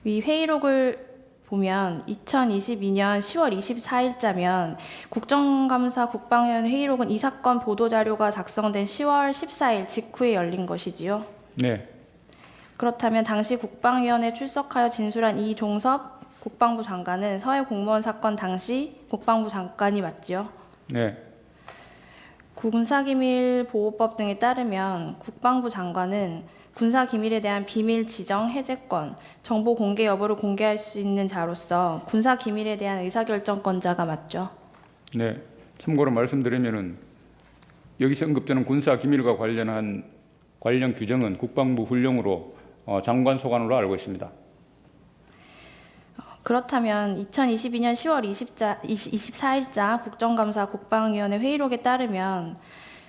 이 회의록을 보면 2022년 10월 24일자면 국정감사 국방위원회 회의록은 이 사건 보도자료가 작성된 10월 14일 직후에 열린 것이지요. 네. 그렇다면 당시 국방위원회에 출석하여 진술한 이종섭 국방부 장관은 서해 공무원 사건 당시 국방부 장관이 맞지요. 네. 군사기밀보호법 등에 따르면 국방부 장관은 군사기밀에 대한 비밀 지정 해제권, 정보 공개 여부를 공개할 수 있는 자로서 군사기밀에 대한 의사결정권자가 맞죠. 네. 참고로 말씀드리면은 여기서 언급되는 군사기밀과 관련한 관련 규정은 국방부 훈령으로 장관 소관으로 알고 있습니다. 그렇다면 2022년 10월 24일자 국정감사 국방위원회 회의록에 따르면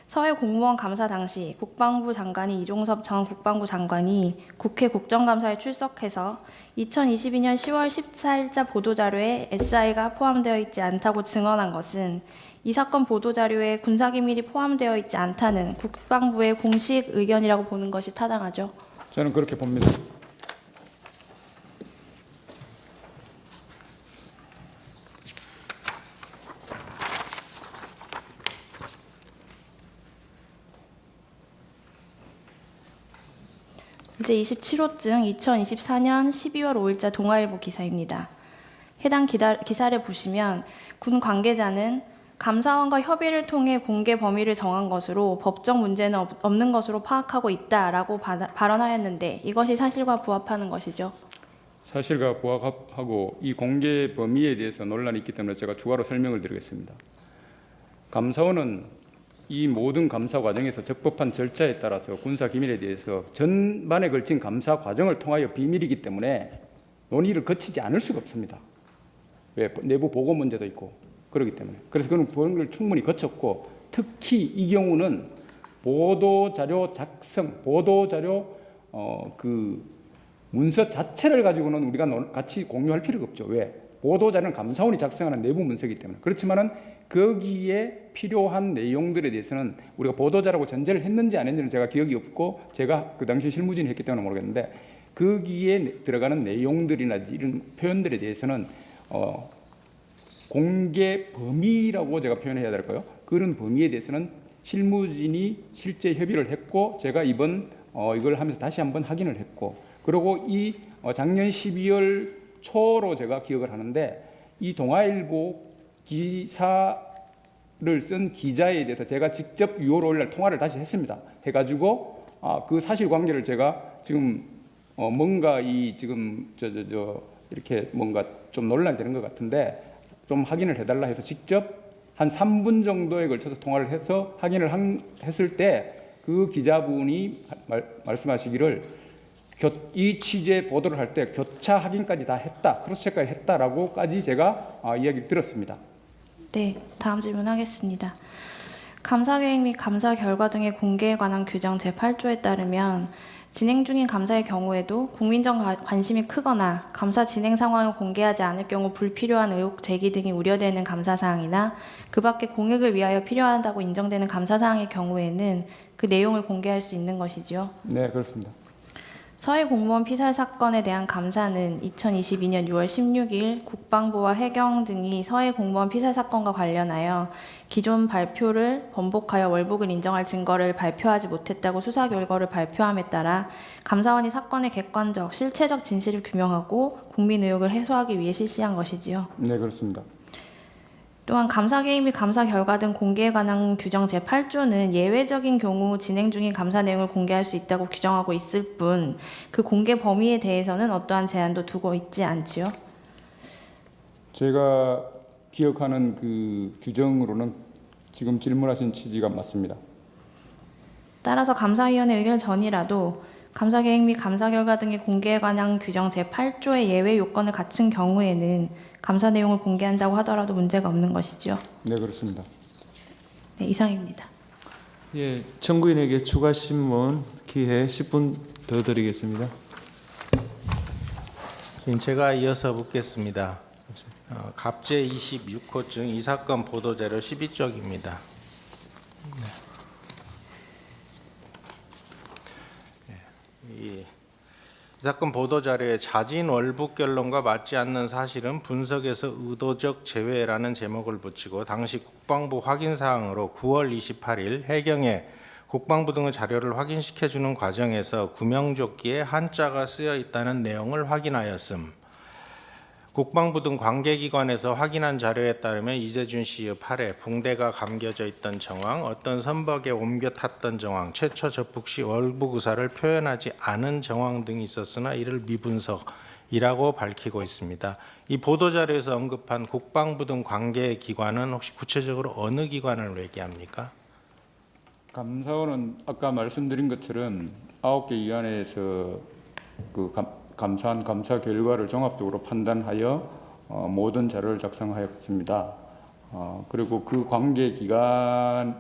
서해 공무원 감사 당시 국방부 장관이 이종섭 전 국방부 장관이 국회 국정감사에 출석해서 2022년 10월 14일자 보도자료에 SI가 포함되어 있지 않다고 증언한 것은 이 사건 보도자료에 군사기밀이 포함되어 있지 않다는 국방부의 공식 의견이라고 보는 것이 타당하죠. 저는 그렇게 봅니다. 이제 27호증 2024년 12월 5일자 동아일보 기사입니다. 해당 기사를 보시면 군 관계자는 감사원과 협의를 통해 공개 범위를 정한 것으로 법적 문제는 없는 것으로 파악하고 있다라고 발언하였는데 이것이 사실과 부합하는 것이죠. 사실과 부합하고 이 공개 범위에 대해서 논란이 있기 때문에 제가 추가로 설명을 드리겠습니다. 감사원은 이 모든 감사 과정에서 적법한 절차에 따라서 군사 기밀에 대해서 전반에 걸친 감사 과정을 통하여 비밀이기 때문에 논의를 거치지 않을 수가 없습니다. 왜? 내부 보고 문제도 있고 그렇기 때문에. 그래서 그런 부분을 충분히 거쳤고 특히 이 경우는 보도 자료 작성, 보도 자료 그 문서 자체를 가지고는 우리가 같이 공유할 필요가 없죠. 왜? 보도 자료는 감사원이 작성하는 내부 문서이기 때문에. 그렇지만은 거기에 필요한 내용들에 대해서는 우리가 보도자라고 전제를 했는지 안 했는지는 제가 기억이 없고 제가 그 당시 실무진이 했기 때문에 모르겠는데 거기에 들어가는 내용들이나 이런 표현들에 대해서는 공개 범위라고 제가 표현해야 될까요? 그런 범위에 대해서는 실무진이 실제 협의를 했고 제가 이번 이걸 하면서 다시 한번 확인을 했고 그리고 이 작년 12월 초로 제가 기억을 하는데 이 동아일보 기사를 쓴 기자에 대해서 제가 직접 6월 5일 날 통화를 다시 했습니다. 해가지고 그 사실관계를 제가 지금 뭔가 이 지금 이렇게 뭔가 좀 논란이 되는 것 같은데 좀 확인을 해달라 해서 직접 한 3분 정도에 걸쳐서 통화를 해서 확인을 했을 때 그 기자분이 말씀하시기를 이 취재 보도를 할 때 교차 확인까지 다 했다, 크로스체크까지 했다라고까지 제가 이야기를 들었습니다. 네, 다음 질문하겠습니다. 감사 계획 및 감사 결과 등의 공개에 관한 규정 제8조에 따르면 진행 중인 감사의 경우에도 국민적 관심이 크거나 감사 진행 상황을 공개하지 않을 경우 불필요한 의혹 제기 등이 우려되는 감사사항이나 그 밖에 공익을 위하여 필요하다고 인정되는 감사사항의 경우에는 그 내용을 공개할 수 있는 것이지요. 네, 그렇습니다. 서해 공무원 피살 사건에 대한 감사는 2022년 6월 16일 국방부와 해경 등이 서해 공무원 피살 사건과 관련하여 기존 발표를 번복하여 월북을 인정할 증거를 발표하지 못했다고 수사 결과를 발표함에 따라 감사원이 사건의 객관적, 실체적 진실을 규명하고 국민 의혹을 해소하기 위해 실시한 것이지요. 네, 그렇습니다. 또한 감사 계획 및 감사 결과 등 공개에 관한 규정 제8조는 예외적인 경우 진행 중인 감사 내용을 공개할 수 있다고 규정하고 있을 뿐 그 공개 범위에 대해서는 어떠한 제한도 두고 있지 않지요. 제가 기억하는 그 규정으로는 지금 질문하신 취지가 맞습니다. 따라서 감사위원회 의결 전이라도 감사 계획 및 감사 결과 등의 공개에 관한 규정 제8조의 예외 요건을 갖춘 경우에는 감사 내용을 공개한다고 하더라도 문제가 없는 것이지요. 네, 그렇습니다. 네, 이상입니다. 예, 청구인에게 추가 신문 기회 10분 더 드리겠습니다. 지금 제가 이어서 묻겠습니다. 갑제 26호증 이 사건 보도자료 12쪽입니다. 이 사건 보도자료의 자진 월북 결론과 맞지 않는 사실은 분석에서 의도적 제외라는 제목을 붙이고 당시 국방부 확인 사항으로 9월 28일 해경에 국방부 등의 자료를 확인시켜주는 과정에서 구명조끼에 한자가 쓰여 있다는 내용을 확인하였음. 국방부 등 관계기관에서 확인한 자료에 따르면 이대준 씨의 팔에 붕대가 감겨져 있던 정황, 어떤 선박에 옮겨 탔던 정황, 최초 접북 시 월북 의사를 표현하지 않은 정황 등이 있었으나 이를 미분석이라고 밝히고 있습니다. 이 보도자료에서 언급한 국방부 등 관계기관은 혹시 구체적으로 어느 기관을 얘기합니까? 감사원은 아까 말씀드린 것처럼 9개 위원회에서 그 감사한 감사 결과를 종합적으로 판단하여 모든 자료를 작성하였습니다. 그리고 그 관계 기관에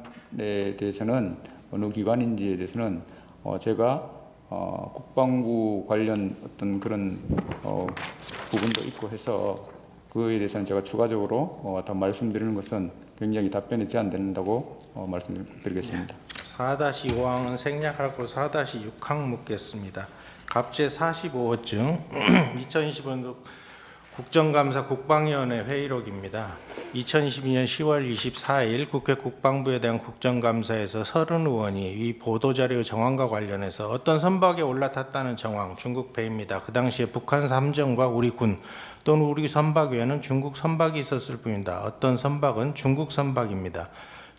대해서는 어느 기관인지에 대해서는 제가 국방부 관련 어떤 그런 부분도 있고 해서 그에 대해서는 제가 추가적으로 더 말씀드리는 것은 굉장히 답변이 제한된다고 말씀드리겠습니다. 4-5항은 생략하고 4-6항 묻겠습니다. 갑제 45호증 2025년 국정감사 국방위원회 회의록입니다. 2022년 10월 24일 국회 국방부에 대한 국정감사에서 30의원이 이 보도자료 정황과 관련해서 어떤 선박에 올라탔다는 정황 중국 배입니다. 그 당시에 북한 함정과 우리 군 또는 우리 선박 외에는 중국 선박이 있었을 뿐입니다. 어떤 선박은 중국 선박입니다.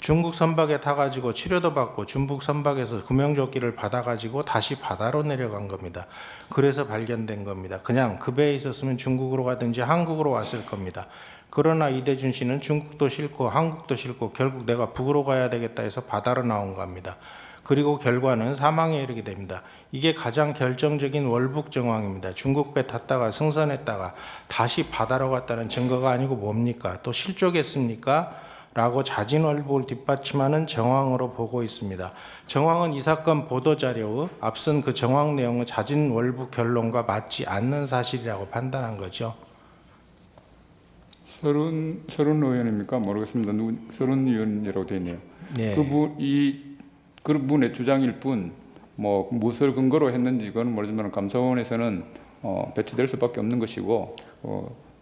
중국 선박에 타가지고 치료도 받고 중국 선박에서 구명조끼를 받아가지고 다시 바다로 내려간 겁니다. 그래서 발견된 겁니다. 그냥 그 배에 있었으면 중국으로 가든지 한국으로 왔을 겁니다. 그러나 이대준 씨는 중국도 싫고 한국도 싫고 결국 내가 북으로 가야 되겠다 해서 바다로 나온 겁니다. 그리고 결과는 사망에 이르게 됩니다. 이게 가장 결정적인 월북 정황입니다. 중국 배 탔다가 승선했다가 다시 바다로 갔다는 증거가 아니고 뭡니까? 또 실족했습니까? 라고 자진 월북을 뒷받침하는 정황으로 보고 있습니다. 정황은 이 사건 보도자료의 앞선 그 정황 내용의 자진 월북 결론과 맞지 않는 사실이라고 판단한 거죠. 서른 의원입니까? 모르겠습니다. 서른 의원이라고 되어 있네요. 네. 그분의 주장일 뿐, 뭐 무엇을 근거로 했는지 그건 모르지만 감사원에서는 배치될 수밖에 없는 것이고.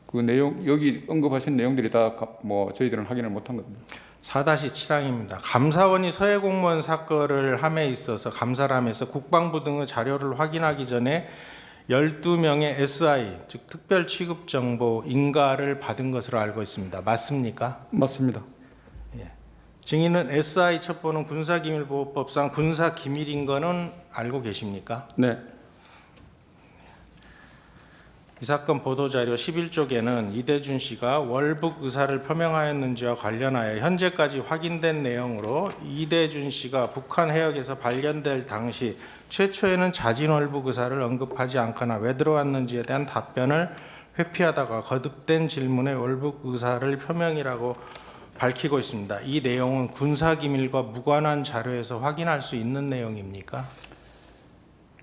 그 내용 여기 언급하신 내용들이 다 뭐 저희들은 확인을 못한 겁니다. 4-7항입니다. 감사원이 서해 공무원 사건을 함에 있어서 감사를 하면서 국방부 등의 자료를 확인하기 전에 12명의 SI 즉 특별 취급 정보 인가를 받은 것으로 알고 있습니다. 맞습니까? 맞습니다. 증인은 SI 첩보는 군사기밀보호법상 군사기밀인 거는 알고 계십니까? 네. 이 사건 보도자료 11쪽에는 이대준 씨가 월북 의사를 표명하였는지와 관련하여 현재까지 확인된 내용으로 이대준 씨가 북한 해역에서 발견될 당시 최초에는 자진 월북 의사를 언급하지 않거나 왜 들어왔는지에 대한 답변을 회피하다가 거듭된 질문에 월북 의사를 표명이라고 밝히고 있습니다. 이 내용은 군사기밀과 무관한 자료에서 확인할 수 있는 내용입니까?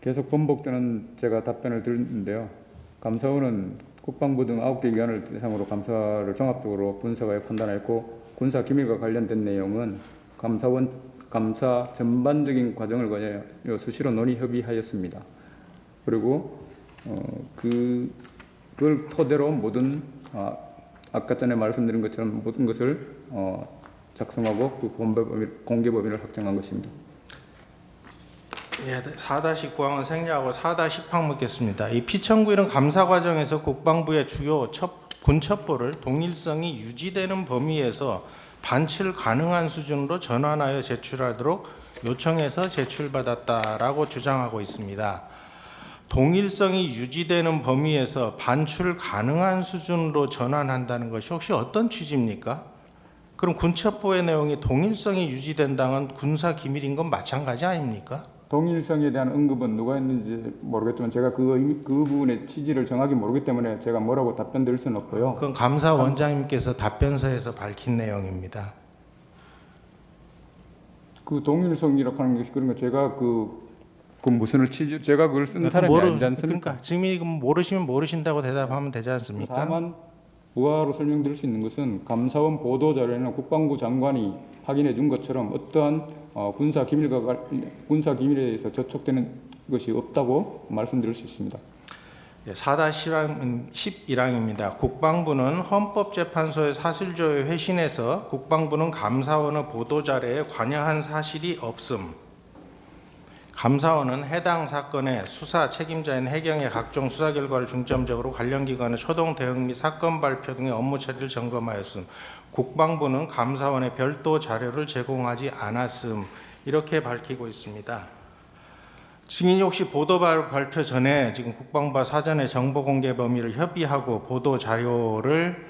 계속 번복되는 제가 답변을 드렸는데요. 감사원은 국방부 등 9개 기관을 대상으로 감사를 종합적으로 분석하여 판단했고 군사 기밀과 관련된 내용은 감사원 감사 전반적인 과정을 거쳐 수시로 논의 협의하였습니다. 그리고 그걸 토대로 모든 아까 전에 말씀드린 것처럼 모든 것을 작성하고 그 공개 범위를 확정한 것입니다. 4-9항은 생략하고 4-10항 묻겠습니다. 이 피청구인은 감사 과정에서 국방부의 주요 군첩보를 동일성이 유지되는 범위에서 반칠 가능한 수준으로 전환하여 제출하도록 요청해서 제출받았다라고 주장하고 있습니다. 동일성이 유지되는 범위에서 반출 가능한 수준으로 전환한다는 것이 혹시 어떤 취지입니까? 그럼 군첩보의 내용이 동일성이 유지된다는 군사 기밀인 건 마찬가지 아닙니까? 동일성에 대한 언급은 누가 했는지 모르겠지만 제가 그 부분의 취지를 정확히 모르기 때문에 제가 뭐라고 답변 드릴 수는 없고요. 그건 감사원장님께서 답변서에서 밝힌 내용입니다. 그 동일성이라고 하는 것이 그런 거 제가 그 무슨 취지 제가 그걸 쓴 사람이 아니지 않습니까? 그러니까 지금 모르시면 모르신다고 대답하면 되지 않습니까? 다만 부하로 설명드릴 수 있는 것은 감사원 보도 자료에는 국방부 장관이 확인해 준 것처럼 어떠한 군사 기밀에 대해서 저촉되는 것이 없다고 말씀드릴 수 있습니다. 4-11항입니다. 국방부는 헌법재판소의 사실조회 회신에서 국방부는 감사원의 보도자료에 관여한 사실이 없음. 감사원은 해당 사건의 수사 책임자인 해경의 각종 수사 결과를 중점적으로 관련 기관의 초동 대응 및 사건 발표 등의 업무 처리를 점검하였음. 국방부는 감사원에 별도 자료를 제공하지 않았음. 이렇게 밝히고 있습니다. 증인이 혹시 보도 발표 전에 지금 국방부와 사전에 정보 공개 범위를 협의하고 보도 자료를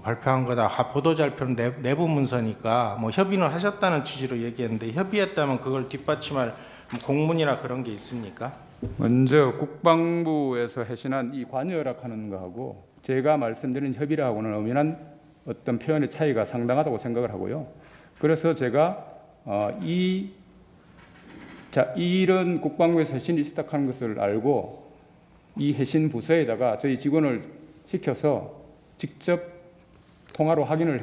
발표한 거다. 보도 자료는 내부 문서니까 협의는 하셨다는 취지로 얘기했는데 협의했다면 그걸 뒷받침할 공문이나 그런 게 있습니까? 먼저 국방부에서 회신한 이 관여라고 하는 거하고 제가 말씀드린 협의라고는 엄연한 어떤 표현의 차이가 상당하다고 생각을 하고요. 그래서 제가 이런 국방부에서 회신이 시작하는 것을 알고 이 회신 부서에다가 저희 직원을 시켜서 직접 통화로 확인을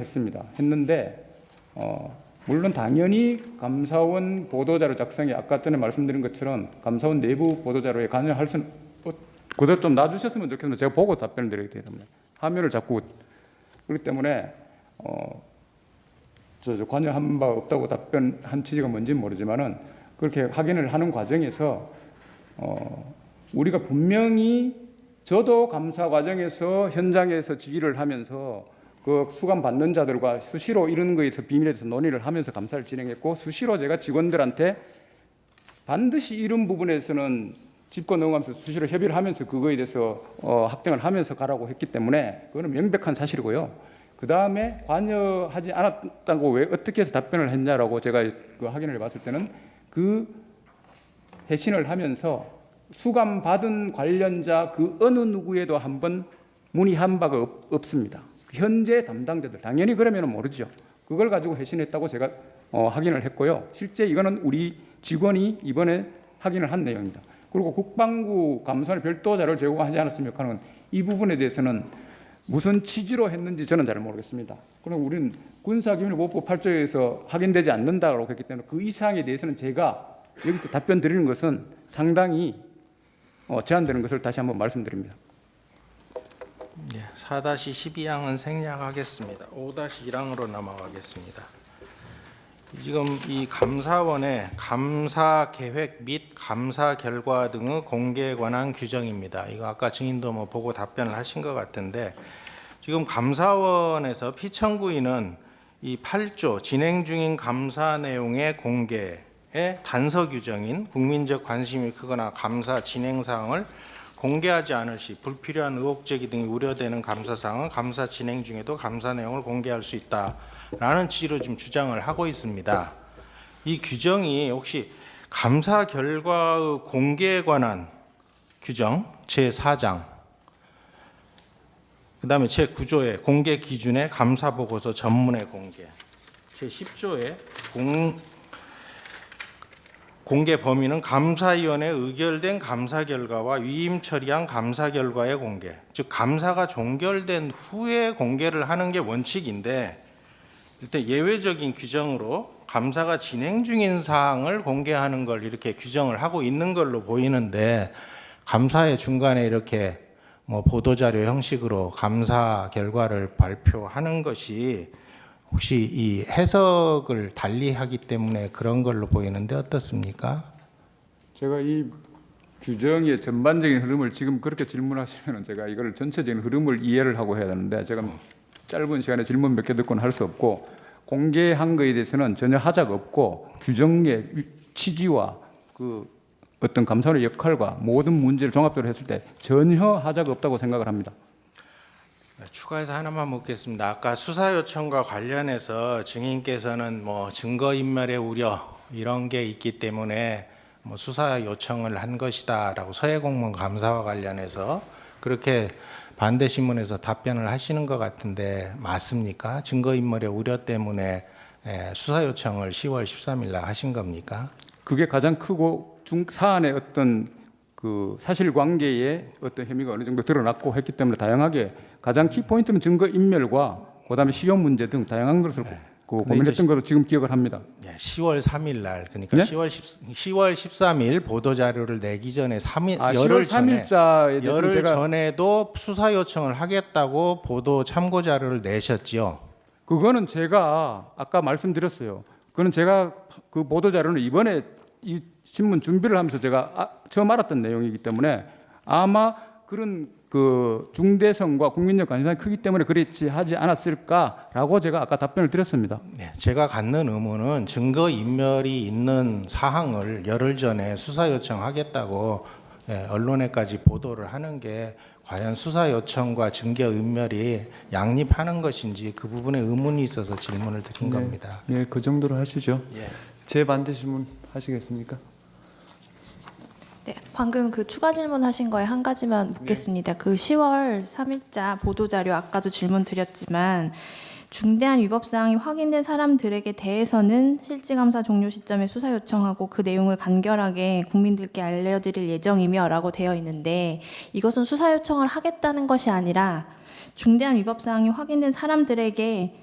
했는데 물론 당연히 감사원 보도자료 작성에 아까 전에 말씀드린 것처럼 감사원 내부 보도자료에 관여할 수는 그것 좀 놔주셨으면 좋겠는데 제가 보고 답변을 드리기 때문에 화면을 자꾸 그렇기 때문에 관여한 바 없다고 답변한 취지가 뭔지는 모르지만은 그렇게 확인을 하는 과정에서 우리가 분명히 저도 감사 과정에서 현장에서 지휘를 하면서 그 수감 받는 자들과 수시로 이런 거에서 비밀에 대해서 논의를 하면서 감사를 진행했고 수시로 제가 직원들한테 반드시 이런 부분에서는 짚고 넘어가면서 수시로 협의를 하면서 그거에 대해서 확정을 하면서 가라고 했기 때문에 그거는 명백한 사실이고요. 그 다음에 관여하지 않았다고 왜 어떻게 해서 답변을 했냐라고 제가 그 확인을 해봤을 때는 그 회신을 하면서 수감 받은 관련자 그 어느 누구에도 한번 문의한 바가 없습니다. 현재 담당자들 당연히 그러면 모르죠. 그걸 가지고 회신했다고 제가 확인을 했고요. 실제 이거는 우리 직원이 이번에 확인을 한 내용입니다. 그리고 국방부 감사원에 별도 자료를 제공하지 않았습니까 하는 이 부분에 대해서는 무슨 취지로 했는지 저는 잘 모르겠습니다. 그럼 우리는 군사기밀보호법 8조에서 확인되지 않는다고 했기 때문에 그 이상에 대해서는 제가 여기서 답변 드리는 것은 상당히 제한되는 것을 다시 한번 말씀드립니다. 4-12항은 생략하겠습니다. 5-1항으로 넘어가겠습니다. 지금 이 감사원의 감사 계획 및 감사 결과 등의 공개에 관한 규정입니다. 이거 아까 증인도 보고 답변을 하신 것 같은데 지금 감사원에서 피청구인은 이 8조 진행 중인 감사 내용의 공개의 단서 규정인 국민적 관심이 크거나 감사 진행 사항을 공개하지 않을 시 불필요한 의혹 제기 등이 우려되는 감사 사항은 감사 진행 중에도 감사 내용을 공개할 수 있다라는 취지로 지금 주장을 하고 있습니다. 이 규정이 혹시 감사 결과의 공개에 관한 규정 제4장 그다음에 제9조의 공개 기준의 감사 보고서 전문의 공개 제10조의 공개 범위는 감사위원회 의결된 감사 결과와 위임 처리한 감사 결과의 공개, 즉 감사가 종결된 후에 공개를 하는 게 원칙인데 일단 예외적인 규정으로 감사가 진행 중인 사항을 공개하는 걸 이렇게 규정을 하고 있는 걸로 보이는데 감사의 중간에 이렇게 보도자료 형식으로 감사 결과를 발표하는 것이 혹시 이 해석을 달리하기 때문에 그런 걸로 보이는데 어떻습니까? 제가 이 규정의 전반적인 흐름을 지금 그렇게 질문하시면 제가 이걸 전체적인 흐름을 이해를 하고 해야 되는데 제가 짧은 시간에 질문 몇 개 듣고는 할 수 없고 공개한 거에 대해서는 전혀 하자가 없고 규정의 취지와 그 어떤 감사원의 역할과 모든 문제를 종합적으로 했을 때 전혀 하자가 없다고 생각을 합니다. 추가해서 하나만 묻겠습니다. 아까 수사 요청과 관련해서 증인께서는 뭐 증거인멸의 우려 이런 게 있기 때문에 뭐 수사 요청을 한 것이다라고 서해공무원 감사와 관련해서 그렇게 반대 신문에서 답변을 하시는 것 같은데 맞습니까? 증거인멸의 우려 때문에 수사 요청을 10월 13일 날 하신 겁니까? 그게 가장 크고 사안의 어떤 그 사실관계의 어떤 혐의가 어느 정도 드러났고 했기 때문에 다양하게 가장 키포인트는 증거인멸과 그다음에 시효 문제 등 다양한 것을 고민했던 것으로 지금 기억을 합니다. 10월 3일 날 그러니까 네? 10월 13일 보도 자료를 내기 전에 3일 10월 열흘 전에 3일자에 대해서 열흘 제가 전에도 수사 요청을 하겠다고 보도 참고 자료를 내셨지요. 그거는 제가 아까 말씀드렸어요. 그거는 제가 그 보도 자료는 이번에 이 신문 준비를 하면서 제가 처음 알았던 내용이기 때문에 아마 그런 그 중대성과 국민적 관심이 크기 때문에 그렇지 하지 않았을까라고 제가 아까 답변을 드렸습니다. 네, 제가 갖는 의문은 증거 인멸이 있는 사항을 열흘 전에 수사 요청하겠다고 언론에까지 보도를 하는 게 과연 수사 요청과 증거 인멸이 양립하는 것인지 그 부분에 의문이 있어서 질문을 드린 겁니다. 네, 그 정도로 하시죠. 예. 제 반대 질문 하시겠습니까? 네, 방금 그 추가 질문하신 거에 한 가지만 묻겠습니다. 그 10월 3일자 보도자료 아까도 질문 드렸지만 중대한 위법 사항이 확인된 사람들에게 대해서는 실질감사 종료 시점에 수사 요청하고 그 내용을 간결하게 국민들께 알려드릴 예정이며라고 되어 있는데 이것은 수사 요청을 하겠다는 것이 아니라 중대한 위법 사항이 확인된 사람들에게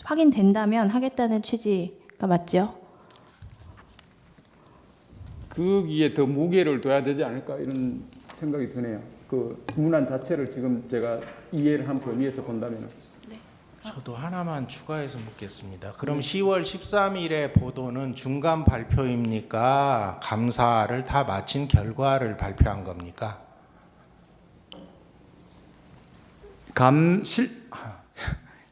확인된다면 하겠다는 취지가 맞죠? 거기에 더 무게를 둬야 되지 않을까 이런 생각이 드네요. 그 문안 자체를 지금 제가 이해를 한 범위에서 본다면 저도 하나만 추가해서 묻겠습니다. 그럼 10월 13일의 보도는 중간 발표입니까? 감사를 다 마친 결과를 발표한 겁니까?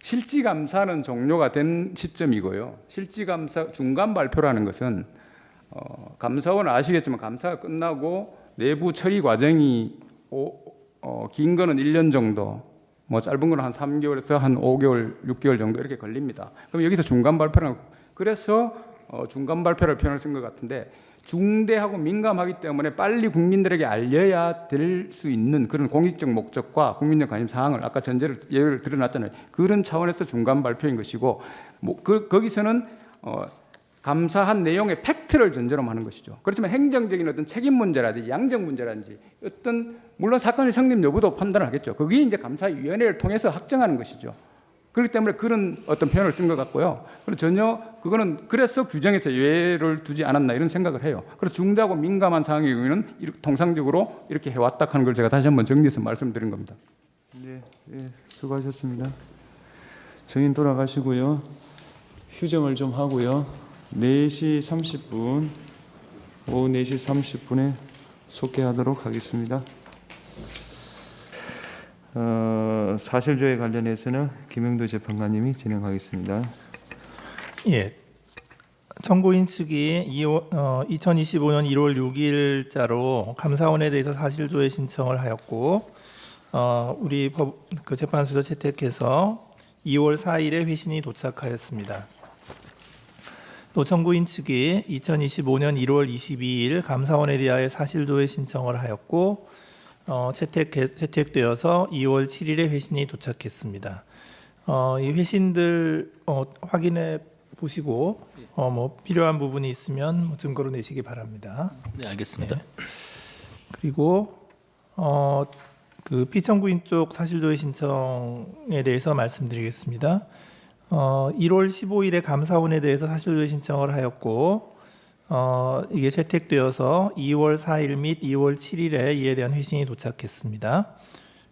실지 감사는 종료가 된 시점이고요. 실지 감사 중간 발표라는 것은 감사원은 아시겠지만 감사가 끝나고 내부 처리 과정이 긴 거는 1년 정도, 뭐 짧은 거는 한 3개월에서 한 5개월, 6개월 정도 이렇게 걸립니다. 그럼 여기서 중간 발표는 그래서 중간 발표를 표현을 쓴 것 같은데 중대하고 민감하기 때문에 빨리 국민들에게 알려야 될 수 있는 그런 공익적 목적과 국민적 관심 사항을 아까 전제를 예를 들어놨잖아요. 그런 차원에서 중간 발표인 것이고 거기서는 감사한 내용의 팩트를 전제로 하는 것이죠. 그렇지만 행정적인 어떤 책임 문제라든지 양적 문제라든지 어떤 물론 사건의 성립 여부도 판단을 하겠죠. 그게 이제 감사위원회를 통해서 확정하는 것이죠. 그렇기 때문에 그런 어떤 표현을 쓴 것 같고요. 그리고 전혀 그거는 그래서 규정에서 예외를 두지 않았나 이런 생각을 해요. 그래서 중대하고 민감한 사항의 경우에는 통상적으로 이렇게 해왔다 하는 걸 제가 다시 한번 정리해서 말씀드린 겁니다. 네, 수고하셨습니다. 증인 돌아가시고요. 휴정을 좀 하고요. 4시 30분, 오후 4시 30분에 속개하도록 하겠습니다. 사실조회 관련해서는 김영도 재판관님이 진행하겠습니다. 예. 청구인 측이 2025년 1월 6일자로 감사원에 대해서 사실조회 신청을 하였고 우리 그 재판소에서 채택해서 2월 4일에 회신이 도착하였습니다. 또 청구인 측이 2025년 1월 22일 감사원에 대하여 사실조회 신청을 하였고 채택되어서 2월 7일에 회신이 도착했습니다. 이 회신들 확인해 보시고 뭐 필요한 부분이 있으면 뭐 증거로 내시기 바랍니다. 네, 알겠습니다. 네. 그리고 그 피청구인 쪽 사실조회 신청에 대해서 말씀드리겠습니다. 1월 15일에 감사원에 대해서 사실조회 신청을 하였고 이게 채택되어서 2월 4일 및 2월 7일에 이에 대한 회신이 도착했습니다.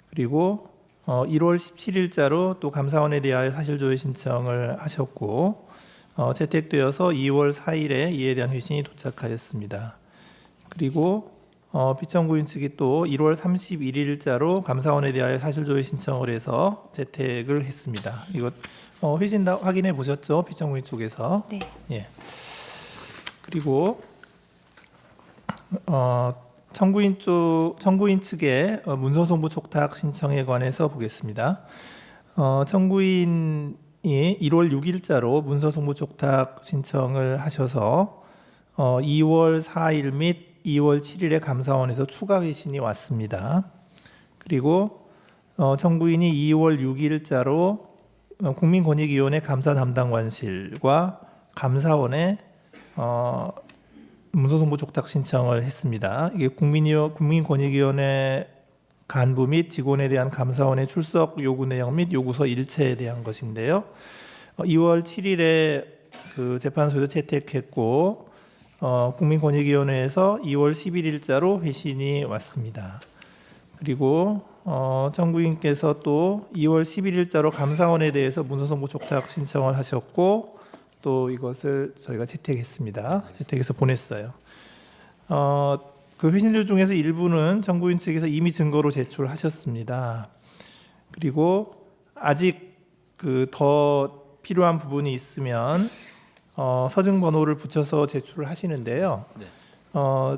그리고 1월 17일자로 또 감사원에 대하여 사실조회 신청을 하셨고 채택되어서 2월 4일에 이에 대한 회신이 도착하였습니다. 그리고 피청구인 측이 또 1월 31일자로 감사원에 대하여 사실조회 신청을 해서 채택을 했습니다. 이거 회신 다 확인해 보셨죠? 피청구인 쪽에서. 네. 예. 그리고 청구인 측의 문서송부 촉탁 신청에 관해서 보겠습니다. 청구인이 1월 6일자로 문서송부 촉탁 신청을 하셔서 2월 4일 및 2월 7일에 감사원에서 추가 회신이 왔습니다. 그리고 청구인이 2월 6일자로 국민권익위원회 감사 담당관실과 감사원에 문서송부 촉탁 신청을 했습니다. 이게 국민권익위원회 간부 및 직원에 대한 감사원의 출석 요구 내용 및 요구서 일체에 대한 것인데요. 2월 7일에 그 재판소에서 채택했고 국민권익위원회에서 2월 11일자로 회신이 왔습니다. 그리고 청구인께서 또 2월 11일자로 감사원에 대해서 문서송부 촉탁 신청을 하셨고 또 이것을 저희가 채택했습니다. 채택해서 보냈어요. 그 회신들 중에서 일부는 청구인 측에서 이미 증거로 제출하셨습니다. 그리고 아직 그 더 필요한 부분이 있으면 서증 번호를 붙여서 제출을 하시는데요. 네.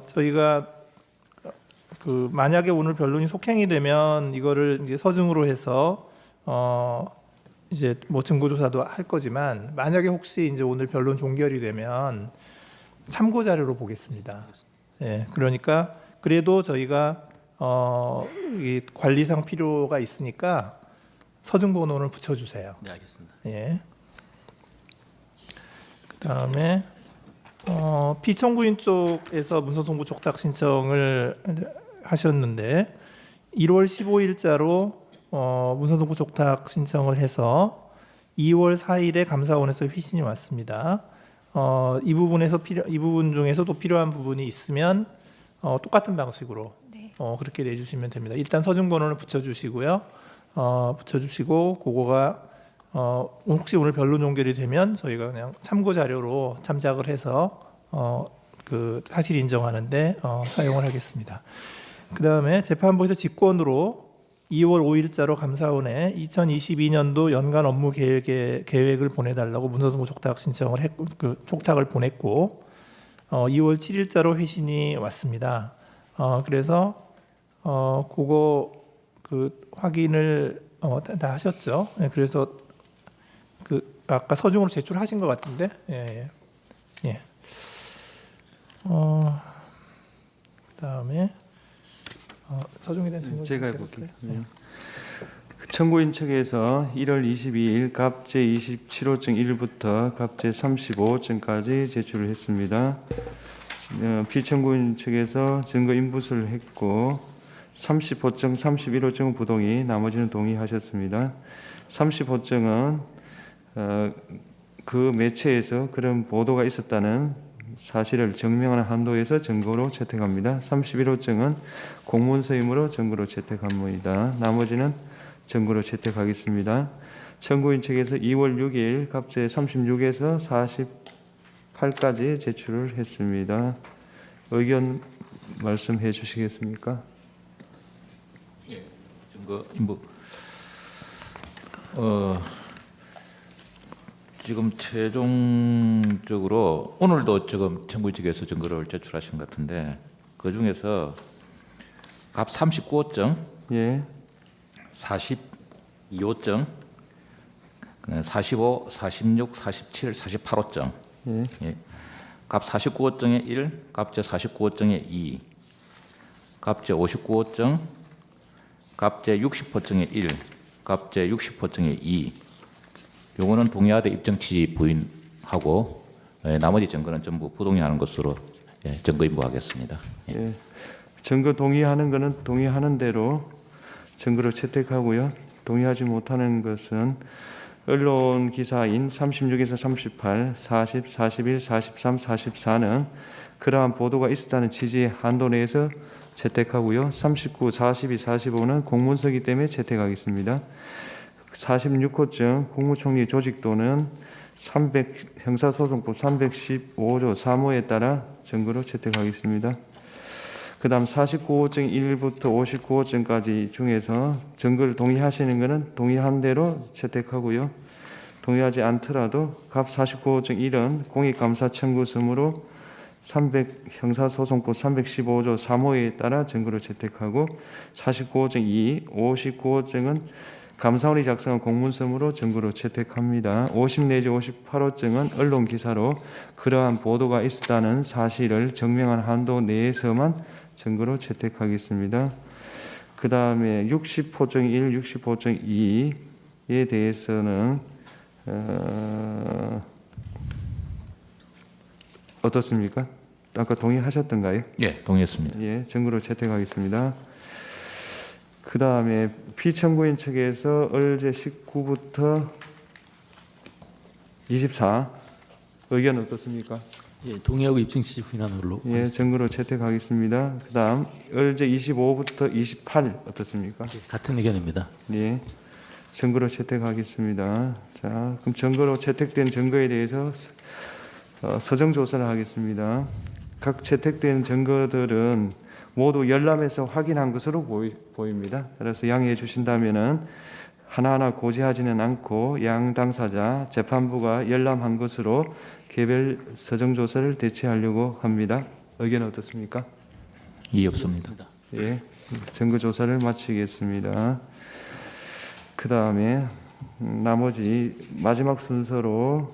저희가 그 만약에 오늘 변론이 속행이 되면 이거를 이제 서증으로 해서 이제 뭐 증거조사도 할 거지만 만약에 혹시 이제 오늘 변론 종결이 되면 참고 자료로 보겠습니다. 예, 그러니까 그래도 저희가 이 관리상 필요가 있으니까 서증 번호를 붙여주세요. 네, 알겠습니다. 예. 그다음에 피청구인 쪽에서 문서송부 촉탁 신청을 하셨는데 1월 15일자로 문서송부 촉탁 신청을 해서 2월 4일에 감사원에서 회신이 왔습니다. 이 부분 중에서도 필요한 부분이 있으면 똑같은 방식으로 네. 그렇게 내주시면 됩니다. 일단 서증 번호를 붙여주시고요. 붙여주시고 그거가 혹시 오늘 변론 종결이 되면 저희가 그냥 참고 자료로 참작을 해서 그 사실 인정하는데 사용을 하겠습니다. 그 다음에 재판부에서 직권으로 2월 5일자로 감사원에 2022년도 연간 업무 계획을 보내달라고 문서송부 촉탁 신청을 했고 그 촉탁을 보냈고 2월 7일자로 회신이 왔습니다. 그래서 그거 그 확인을 다 하셨죠? 네, 그래서 그 아까 서중으로 제출하신 것 같은데, 예. 그다음에 서중에 대한 증거 제가 해볼게요. 청구인 측에서 1월 22일 갑제 27호증 1부터 갑제 35호증까지 제출을 했습니다. 피청구인 측에서 증거 인풋을 했고 30호증, 31호증은 부동의, 나머지는 동의하셨습니다. 30호증은 그 매체에서 그런 보도가 있었다는 사실을 증명하는 한도에서 증거로 채택합니다. 31호증은 공문서임으로 증거로 채택합니다. 나머지는 증거로 채택하겠습니다. 청구인 측에서 2월 6일 갑제 36에서 48까지 제출을 했습니다. 의견 말씀해 주시겠습니까? 증거 인부 지금 최종적으로 오늘도 지금 청구인 측에서 증거를 제출하신 것 같은데 그 중에서 갑 39호증, 예, 42호증, 45, 46, 47, 48호증, 예, 예. 갑 49호증의 1, 갑제 49호증의 2, 갑제 59호증, 갑제 60호증의 1, 갑제 60호증의 2. 요거는 동의하되 입증 취지 부인하고 나머지 증거는 전부 부동의하는 것으로 증거 인부하겠습니다. 예. 예. 증거 동의하는 것은 동의하는 대로 증거로 채택하고요. 동의하지 못하는 것은 언론 기사인 36에서 38, 40, 41, 43, 44는 그러한 보도가 있었다는 취지의 한도 내에서 채택하고요. 39, 42, 45는 공문서기 때문에 채택하겠습니다. 46호증 국무총리 조직도는 형사소송법 315조 3호에 따라 증거로 채택하겠습니다. 그다음 49호증 1부터 59호증까지 중에서 증거를 동의하시는 것은 동의한 대로 채택하고요. 동의하지 않더라도 갑 49호증 1은 공익감사 청구서무로 형사소송법 315조 3호에 따라 증거로 채택하고 49호증 2, 59호증은 감사원이 작성한 공문서무로 증거로 채택합니다. 50 내지 58호증은 언론 기사로 그러한 보도가 있었다는 사실을 증명한 한도 내에서만 증거로 채택하겠습니다. 그 다음에 60호증 1, 60호증 2에 대해서는 어떻습니까? 아까 동의하셨던가요? 예, 동의했습니다. 예, 증거로 채택하겠습니다. 그 다음에 피청구인 측에서 을제 19부터 24 의견 어떻습니까? 예, 동의하고 입증 취지 부인하는 걸로. 예, 증거로 채택하겠습니다. 그 다음 을제 25부터 28 어떻습니까? 예, 같은 의견입니다. 예, 증거로 채택하겠습니다. 자, 그럼 증거로 채택된 증거에 대해서 서정 조사를 하겠습니다. 각 채택된 증거들은 모두 열람해서 확인한 것으로 보입니다. 그래서 양해해 주신다면은 하나하나 고지하지는 않고 양 당사자 재판부가 열람한 것으로 개별 서정 조사를 대체하려고 합니다. 의견 어떻습니까? 이의 없습니다. 예, 증거 조사를 마치겠습니다. 그 다음에 나머지 마지막 순서로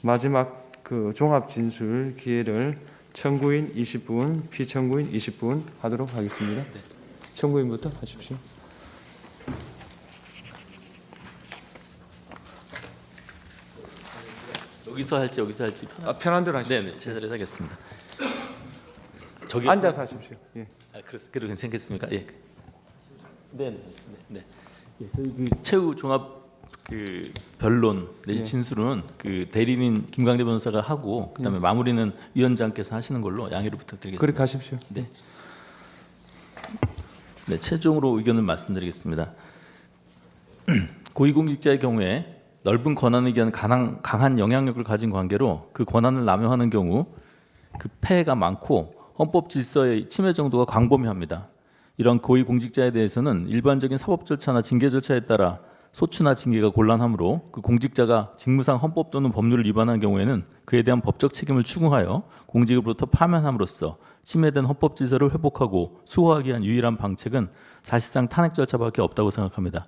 마지막 그 종합 진술 기회를 청구인 20분, 피청구인 20분 하도록 하겠습니다. 청구인부터 하십시오. 여기서 할지 여기서 할지 편한 대로 하십시오. 네네, 제 자리에서 하겠습니다. 앉아서 하십시오. 예. 그래도 괜찮겠습니까? 예. 네. 예, 그 최후 종합 그 변론 내지 진술은 그 대리인 김광대 변호사가 하고 그다음에 마무리는 위원장께서 하시는 걸로 양해를 부탁드리겠습니다. 그렇게 하십시오. 네. 네, 최종으로 의견을 말씀드리겠습니다. 고위공직자의 경우에 넓은 권한에 의한 강한 영향력을 가진 관계로 그 권한을 남용하는 경우 그 폐해가 많고 헌법 질서의 침해 정도가 광범위합니다. 이런 고위공직자에 대해서는 일반적인 사법 절차나 징계 절차에 따라 소추나 징계가 곤란하므로 그 공직자가 직무상 헌법 또는 법률을 위반한 경우에는 그에 대한 법적 책임을 추궁하여 공직으로부터 파면함으로써 침해된 헌법 질서를 회복하고 수호하기 위한 유일한 방책은 사실상 탄핵 절차밖에 없다고 생각합니다.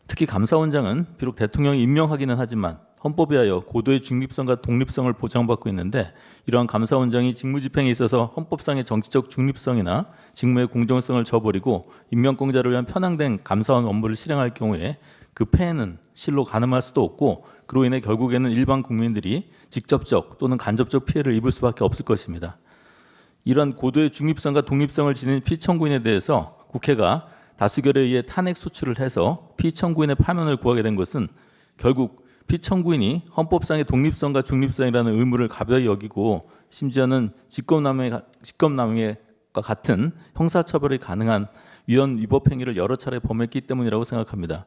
특히 감사원장은 비록 대통령이 임명하기는 하지만 헌법에 하여 고도의 중립성과 독립성을 보장받고 있는데 이러한 감사원장이 직무집행에 있어서 헌법상의 정치적 중립성이나 직무의 공정성을 저버리고 임명공자를 위한 편향된 감사원 업무를 실행할 경우에 그 폐해는 실로 가늠할 수도 없고 그로 인해 결국에는 일반 국민들이 직접적 또는 간접적 피해를 입을 수밖에 없을 것입니다. 이러한 고도의 중립성과 독립성을 지닌 피청구인에 대해서 국회가 다수결에 의해 탄핵 소추를 해서 피청구인의 파면을 구하게 된 것은 결국 피청구인이 헌법상의 독립성과 중립성이라는 의무를 가벼이 여기고 심지어는 직권남용과 같은 형사처벌이 가능한 위헌 위법 행위를 여러 차례 범했기 때문이라고 생각합니다.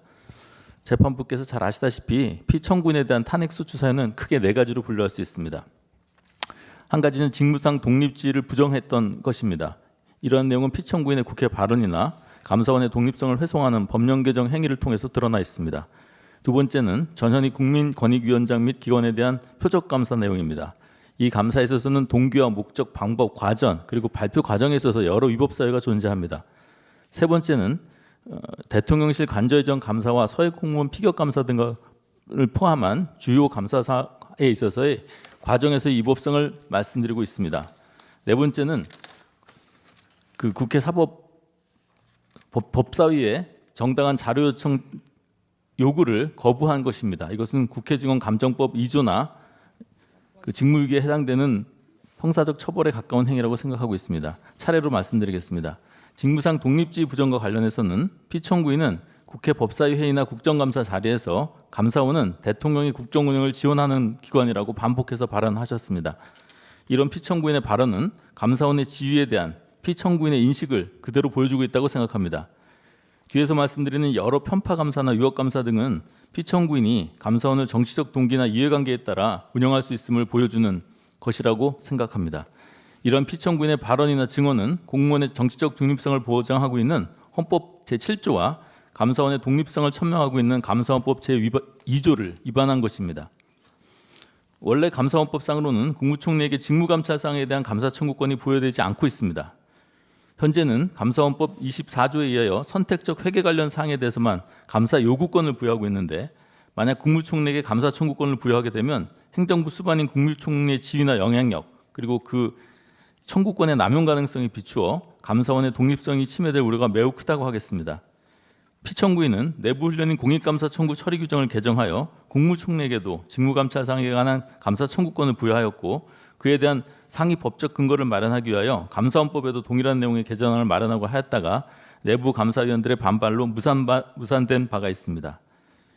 재판부께서 잘 아시다시피 피청구인에 대한 탄핵 소추 사유는 크게 4가지로 분류할 수 있습니다. 한 가지는 직무상 독립지위를 부정했던 것입니다. 이러한 내용은 피청구인의 국회 발언이나 감사원의 독립성을 훼손하는 법령 개정 행위를 통해서 드러나 있습니다. 두 번째는 전현희 국민권익위원장 및 기관에 대한 표적 감사 내용입니다. 이 감사에 있어서는 동기와 목적, 방법, 과정 그리고 발표 과정에 있어서 여러 위법 사유가 존재합니다. 세 번째는 대통령실 관저회전 감사와 서해 공무원 피격 감사 등을 포함한 주요 감사사에 있어서의 과정에서의 위법성을 말씀드리고 있습니다. 네 번째는 그 국회 법사위에 정당한 자료 요청 요구를 거부한 것입니다. 이것은 국회직원감정법 2조나 그 직무유기에 해당되는 형사적 처벌에 가까운 행위라고 생각하고 있습니다. 차례로 말씀드리겠습니다. 직무상 독립지위 부정과 관련해서는 피청구인은 국회 법사위 회의나 국정감사 자리에서 감사원은 대통령이 국정 운영을 지원하는 기관이라고 반복해서 발언하셨습니다. 이런 피청구인의 발언은 감사원의 지위에 대한 피청구인의 인식을 그대로 보여주고 있다고 생각합니다. 뒤에서 말씀드리는 여러 편파 감사나 유혹 감사 등은 피청구인이 감사원을 정치적 동기나 이해관계에 따라 운영할 수 있음을 보여주는 것이라고 생각합니다. 이런 피청구인의 발언이나 증언은 공무원의 정치적 중립성을 보장하고 있는 헌법 제7조와 감사원의 독립성을 천명하고 있는 감사원법 제2조를 위반한 것입니다. 원래 감사원법상으로는 국무총리에게 직무감찰사항에 대한 감사 청구권이 부여되지 않고 있습니다. 현재는 감사원법 24조에 의하여 선택적 회계 관련 사항에 대해서만 감사 요구권을 부여하고 있는데, 만약 국무총리에게 감사 청구권을 부여하게 되면 행정부 수반인 국무총리의 지위나 영향력, 그리고 그 청구권의 남용 가능성이 비추어 감사원의 독립성이 침해될 우려가 매우 크다고 하겠습니다. 피청구인은 내부 훈련인 공익감사 청구 처리 규정을 개정하여 국무총리에게도 직무감찰 사항에 관한 감사 청구권을 부여하였고, 그에 대한 상위 법적 근거를 마련하기 위하여 감사원법에도 동일한 내용의 개정안을 마련하고 하였다가 내부 감사위원들의 반발로 무산된 바가 있습니다.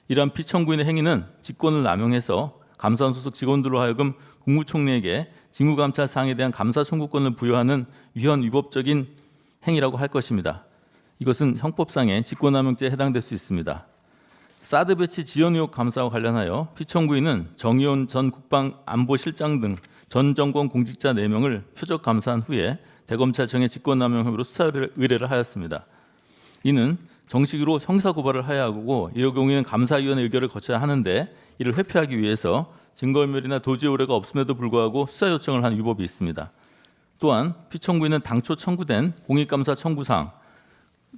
이러한 피청구인의 행위는 직권을 남용해서 감사원 소속 직원들로 하여금 국무총리에게 직무감찰 사항에 대한 감사 청구권을 부여하는 위헌위법적인 행위라고 할 것입니다. 이것은 형법상의 직권남용죄에 해당될 수 있습니다. 사드 배치 지원 의혹 감사와 관련하여 피청구인은 정의원 전 국방안보실장 등 전 정권 공직자 4명을 표적 감사한 후에 대검찰청에 직권남용 혐의로 수사 의뢰를 하였습니다. 이는 정식으로 형사고발을 하여야 하고, 이럴 경우에는 감사위원회 의결을 거쳐야 하는데, 이를 회피하기 위해서 증거인멸이나 도주의 우려가 없음에도 불구하고 수사 요청을 한 위법이 있습니다. 또한 피청구인은 당초 청구된 공익감사 청구사항,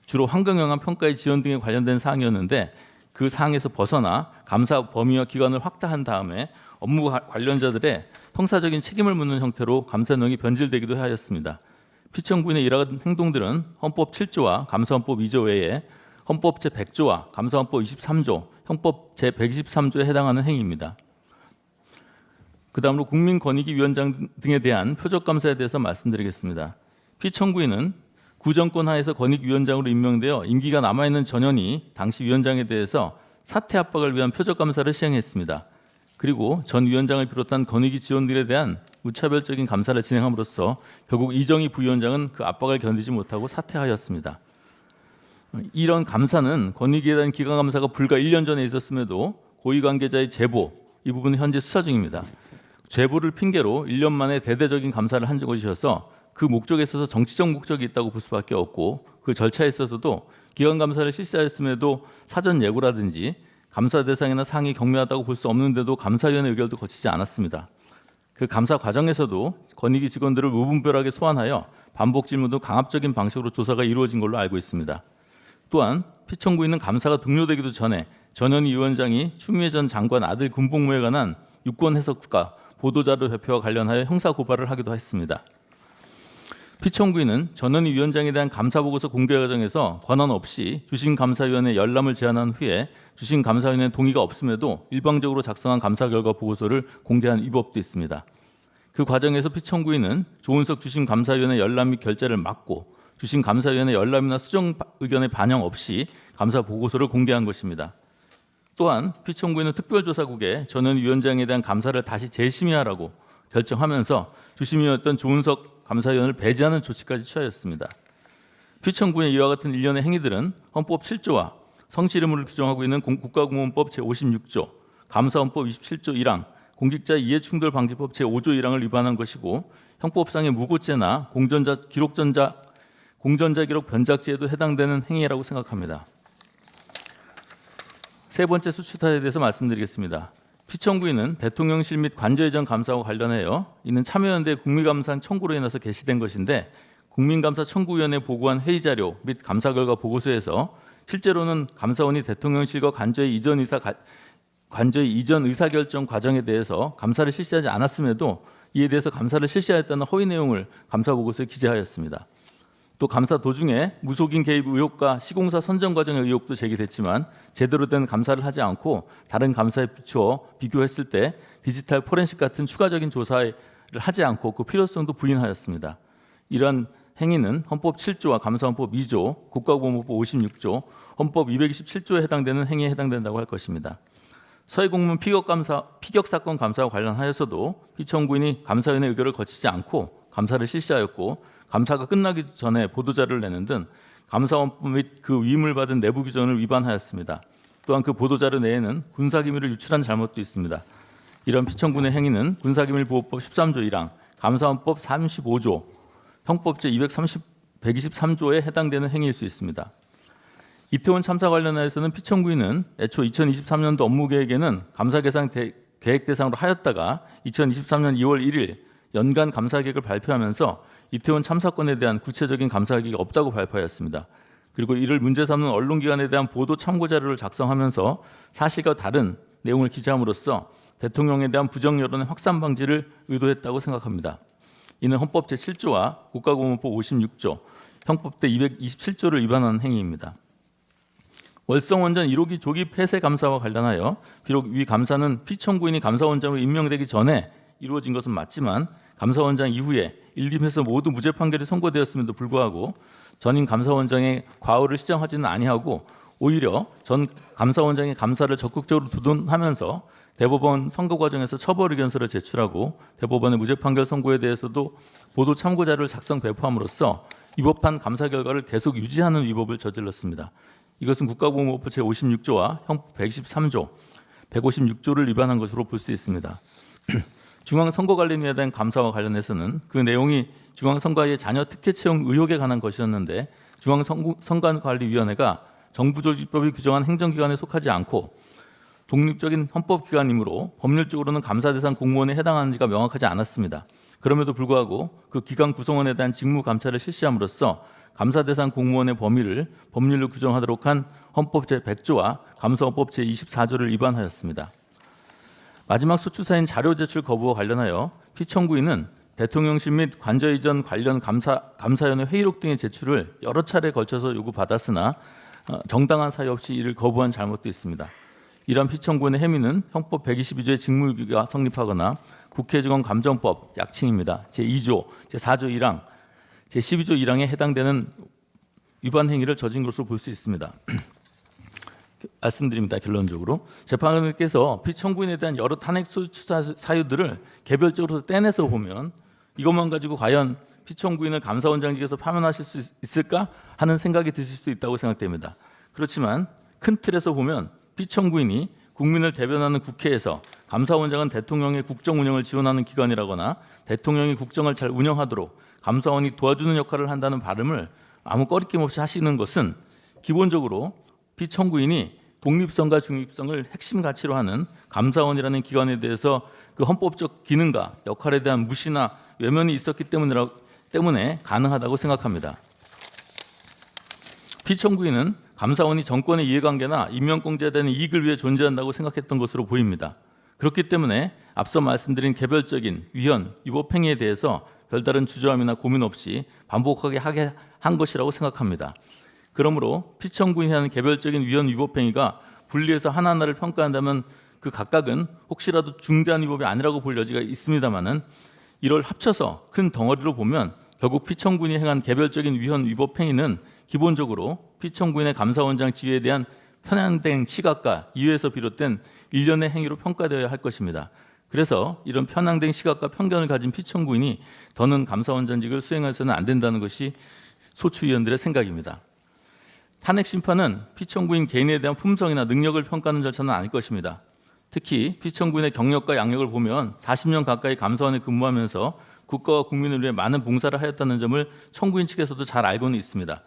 주로 환경영향 평가의 지원 등에 관련된 사항이었는데, 그 사항에서 벗어나 감사 범위와 기관을 확대한 다음에 업무 관련자들의 형사적인 책임을 묻는 형태로 감사 내용이 변질되기도 하였습니다. 피청구인의 이러한 행동들은 헌법 7조와 감사원법 2조 외에 헌법 제100조와 감사원법 23조, 형법 제123조에 해당하는 행위입니다. 그 다음으로 국민권익위원장 등에 대한 표적감사에 대해서 말씀드리겠습니다. 피청구인은 구정권 하에서 권익위원장으로 임명되어 임기가 남아있는 전현이 당시 위원장에 대해서 사퇴 압박을 위한 표적감사를 시행했습니다. 그리고 전 위원장을 비롯한 권익위 지원들에 대한 무차별적인 감사를 진행함으로써 결국 이정희 부위원장은 그 압박을 견디지 못하고 사퇴하였습니다. 이런 감사는 권익위에 대한 기관감사가 불과 1년 전에 있었음에도 고위관계자의 제보, 이 부분은 현재 수사 중입니다. 제보를 핑계로 1년 만에 대대적인 감사를 한 것이어서 그 목적에 있어서 정치적 목적이 있다고 볼 수밖에 없고, 그 절차에 있어서도 기관감사를 실시하였음에도 사전 예고라든지 감사 대상이나 사항이 경미하다고 볼 수 없는데도 감사위원회 의결도 거치지 않았습니다. 그 감사 과정에서도 권익위 직원들을 무분별하게 소환하여 반복 질문도 강압적인 방식으로 조사가 이루어진 걸로 알고 있습니다. 또한 피청구인은 감사가 종료되기도 전에 전현희 위원장이 추미애 전 장관 아들 군복무에 관한 유권 해석과 보도자료 발표와 관련하여 형사 고발을 하기도 했습니다. 피청구인은 전현희 위원장에 대한 감사보고서 공개 과정에서 권한 없이 주신감사위원회 열람을 제안한 후에 주신감사위원회 동의가 없음에도 일방적으로 작성한 감사 결과 보고서를 공개한 위법도 있습니다. 그 과정에서 피청구인은 조은석 주신감사위원회 열람 및 결재를 막고 주신감사위원회 열람이나 수정 의견의 반영 없이 감사 보고서를 공개한 것입니다. 또한 피청구인은 특별조사국에 전현희 위원장에 대한 감사를 다시 재심의하라고 결정하면서 주심위였던 조은석 감사위원을 배제하는 조치까지 취하였습니다. 피청구인의 이와 같은 일련의 행위들은 헌법 7조와 성실 의무를 규정하고 있는 국가공무원법 제56조, 감사원법 27조 1항, 공직자 이해충돌 방지법 제5조 1항을 위반한 것이고, 형법상의 무고죄나 공전자 기록 변작죄에도 해당되는 행위라고 생각합니다. 세 번째 수출타에 대해서 말씀드리겠습니다. 피청구인은 대통령실 및 관저회전 감사와 관련하여 이는 참여연대 국민감사 청구로 인해서 게시된 것인데, 국민감사 청구위원회에 보고한 회의자료 및 감사 결과 보고서에서 실제로는 감사원이 대통령실과 관저의 이전 의사결정 과정에 대해서 감사를 실시하지 않았음에도 이에 대해서 감사를 실시하였다는 허위 내용을 감사 보고서에 기재하였습니다. 또 감사 도중에 무속인 개입 의혹과 시공사 선정 과정의 의혹도 제기됐지만 제대로 된 감사를 하지 않고 다른 감사에 비추어 비교했을 때 디지털 포렌식 같은 추가적인 조사를 하지 않고 그 필요성도 부인하였습니다. 이러한 행위는 헌법 7조와 감사원법 2조, 국가공무원법 56조, 헌법 227조에 해당되는 행위에 해당된다고 할 것입니다. 서해공무원 피격사건 감사와 관련하여서도 피청구인이 감사위원회 의결을 거치지 않고 감사를 실시하였고, 감사가 끝나기 전에 보도자료를 내는 등 감사원법 및 그 위임을 받은 내부 규정을 위반하였습니다. 또한 그 보도자료 내에는 군사기밀을 유출한 잘못도 있습니다. 이런 피청구인의 행위는 군사기밀보호법 13조 1항, 감사원법 35조, 형법제 123조에 해당되는 행위일 수 있습니다. 이태원 참사 관련해서는 피청구인은 애초 2023년도 업무 계획에는 감사 계획 대상으로 하였다가 2023년 2월 1일 연간 감사 계획을 발표하면서 이태원 참사건에 대한 구체적인 감사 계획이 없다고 발표하였습니다. 그리고 이를 문제 삼는 언론기관에 대한 보도 참고 자료를 작성하면서 사실과 다른 내용을 기재함으로써 대통령에 대한 부정 여론의 확산 방지를 의도했다고 생각합니다. 이는 헌법 제7조와 국가공무법 56조, 형법 대 227조를 위반한 행위입니다. 월성원전 1호기 조기 폐쇄 감사와 관련하여 비록 위 감사는 피청구인이 감사원장으로 임명되기 전에 이루어진 것은 맞지만 감사원장 이후에 1, 2심에서 모두 무죄 판결이 선고되었음에도 불구하고 전임 감사원장의 과오를 시정하지는 아니하고 오히려 전 감사원장의 감사를 적극적으로 두둔하면서 대법원 선고 과정에서 처벌 의견서를 제출하고 대법원의 무죄 판결 선고에 대해서도 보도 참고 자료를 작성 배포함으로써 위법한 감사 결과를 계속 유지하는 위법을 저질렀습니다. 이것은 국가공무법 제56조와 형법 123조, 156조를 위반한 것으로 볼 수 있습니다. 중앙선거관리위에 대한 감사와 관련해서는 그 내용이 중앙선거위의 자녀 특혜 채용 의혹에 관한 것이었는데 중앙선거관리위원회가 정부조직법이 규정한 행정기관에 속하지 않고 독립적인 헌법기관이므로 법률적으로는 감사 대상 공무원에 해당하는지가 명확하지 않았습니다. 그럼에도 불구하고 그 기관 구성원에 대한 직무 감찰을 실시함으로써 감사 대상 공무원의 범위를 법률로 규정하도록 한 헌법 제100조와 감사원법 제24조를 위반하였습니다. 마지막 소추사인 자료 제출 거부와 관련하여 피청구인은 대통령실 및 관저 이전 관련 감사위원회 회의록 등의 제출을 여러 차례 걸쳐서 요구받았으나 정당한 사유 없이 이를 거부한 잘못도 있습니다. 이러한 피청구인의 행위는 형법 122조의 직무유기가 성립하거나 국회직원감정법 약칭입니다. 제2조, 제4조 1항, 제12조 1항에 해당되는 위반 행위를 저진 것으로 볼 수 있습니다. 말씀드립니다. 결론적으로 재판관께서 피청구인에 대한 여러 탄핵 소추사 사유들을 개별적으로 떼내서 보면 이것만 가지고 과연 피청구인을 감사원장직에서 파면하실 수 있을까 하는 생각이 드실 수 있다고 생각됩니다. 그렇지만 큰 틀에서 보면 피청구인이 국민을 대변하는 국회에서 감사원장은 대통령의 국정 운영을 지원하는 기관이라거나 대통령이 국정을 잘 운영하도록 감사원이 도와주는 역할을 한다는 발음을 아무 꺼리낌 없이 하시는 것은 기본적으로 피청구인이 독립성과 중립성을 핵심 가치로 하는 감사원이라는 기관에 대해서 그 헌법적 기능과 역할에 대한 무시나 외면이 있었기 때문에 가능하다고 생각합니다. 피청구인은 감사원이 정권의 이해관계나 인명공제에 대한 이익을 위해 존재한다고 생각했던 것으로 보입니다. 그렇기 때문에 앞서 말씀드린 개별적인 위헌, 위법 행위에 대해서 별다른 주저함이나 고민 없이 반복하게 하게 한 것이라고 생각합니다. 그러므로 피청구인이 하는 개별적인 위헌, 위법 행위가 분리해서 하나하나를 평가한다면 그 각각은 혹시라도 중대한 위법이 아니라고 볼 여지가 있습니다마는 이를 합쳐서 큰 덩어리로 보면 결국 피청구인이 행한 개별적인 위헌, 위법 행위는 기본적으로 피청구인의 감사원장 지위에 대한 편향된 시각과 이해에서 비롯된 일련의 행위로 평가되어야 할 것입니다. 그래서 이런 편향된 시각과 편견을 가진 피청구인이 더는 감사원장직을 수행해서는 안 된다는 것이 소추위원들의 생각입니다. 탄핵 심판은 피청구인 개인에 대한 품성이나 능력을 평가하는 절차는 아닐 것입니다. 특히 피청구인의 경력과 양력을 보면 40년 가까이 감사원에 근무하면서 국가와 국민을 위해 많은 봉사를 하였다는 점을 청구인 측에서도 잘 알고는 있습니다.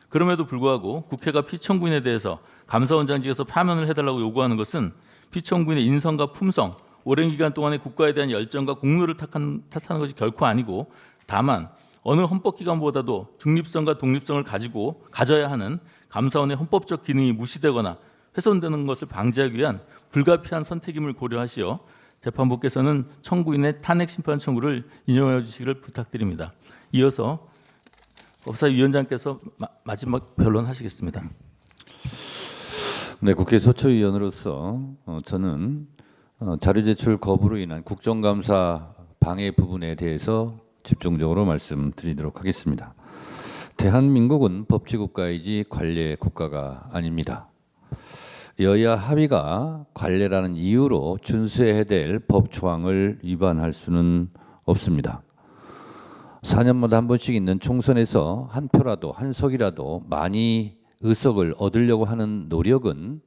그럼에도 불구하고 국회가 피청구인에 대해서 감사원장직에서 파면을 해달라고 요구하는 것은 피청구인의 인성과 품성, 오랜 기간 동안의 국가에 대한 열정과 공로를 탓하는 것이 결코 아니고 다만 어느 헌법기관보다도 중립성과 독립성을 가져야 하는 감사원의 헌법적 기능이 무시되거나 훼손되는 것을 방지하기 위한 불가피한 선택임을 고려하시어 재판부께서는 청구인의 탄핵 심판 청구를 인용해 주시기를 부탁드립니다. 이어서 법사위원장께서 마지막 변론하시겠습니다. 네, 국회 소추위원으로서 저는 자료 제출 거부로 인한 국정감사 방해 부분에 대해서 집중적으로 말씀드리도록 하겠습니다. 대한민국은 법치국가이지 관례 국가가 아닙니다. 여야 합의가 관례라는 이유로 준수해야 될 법 조항을 위반할 수는 없습니다. 4년마다 한 번씩 있는 총선에서 한 표라도 한 석이라도 많이 의석을 얻으려고 하는 노력은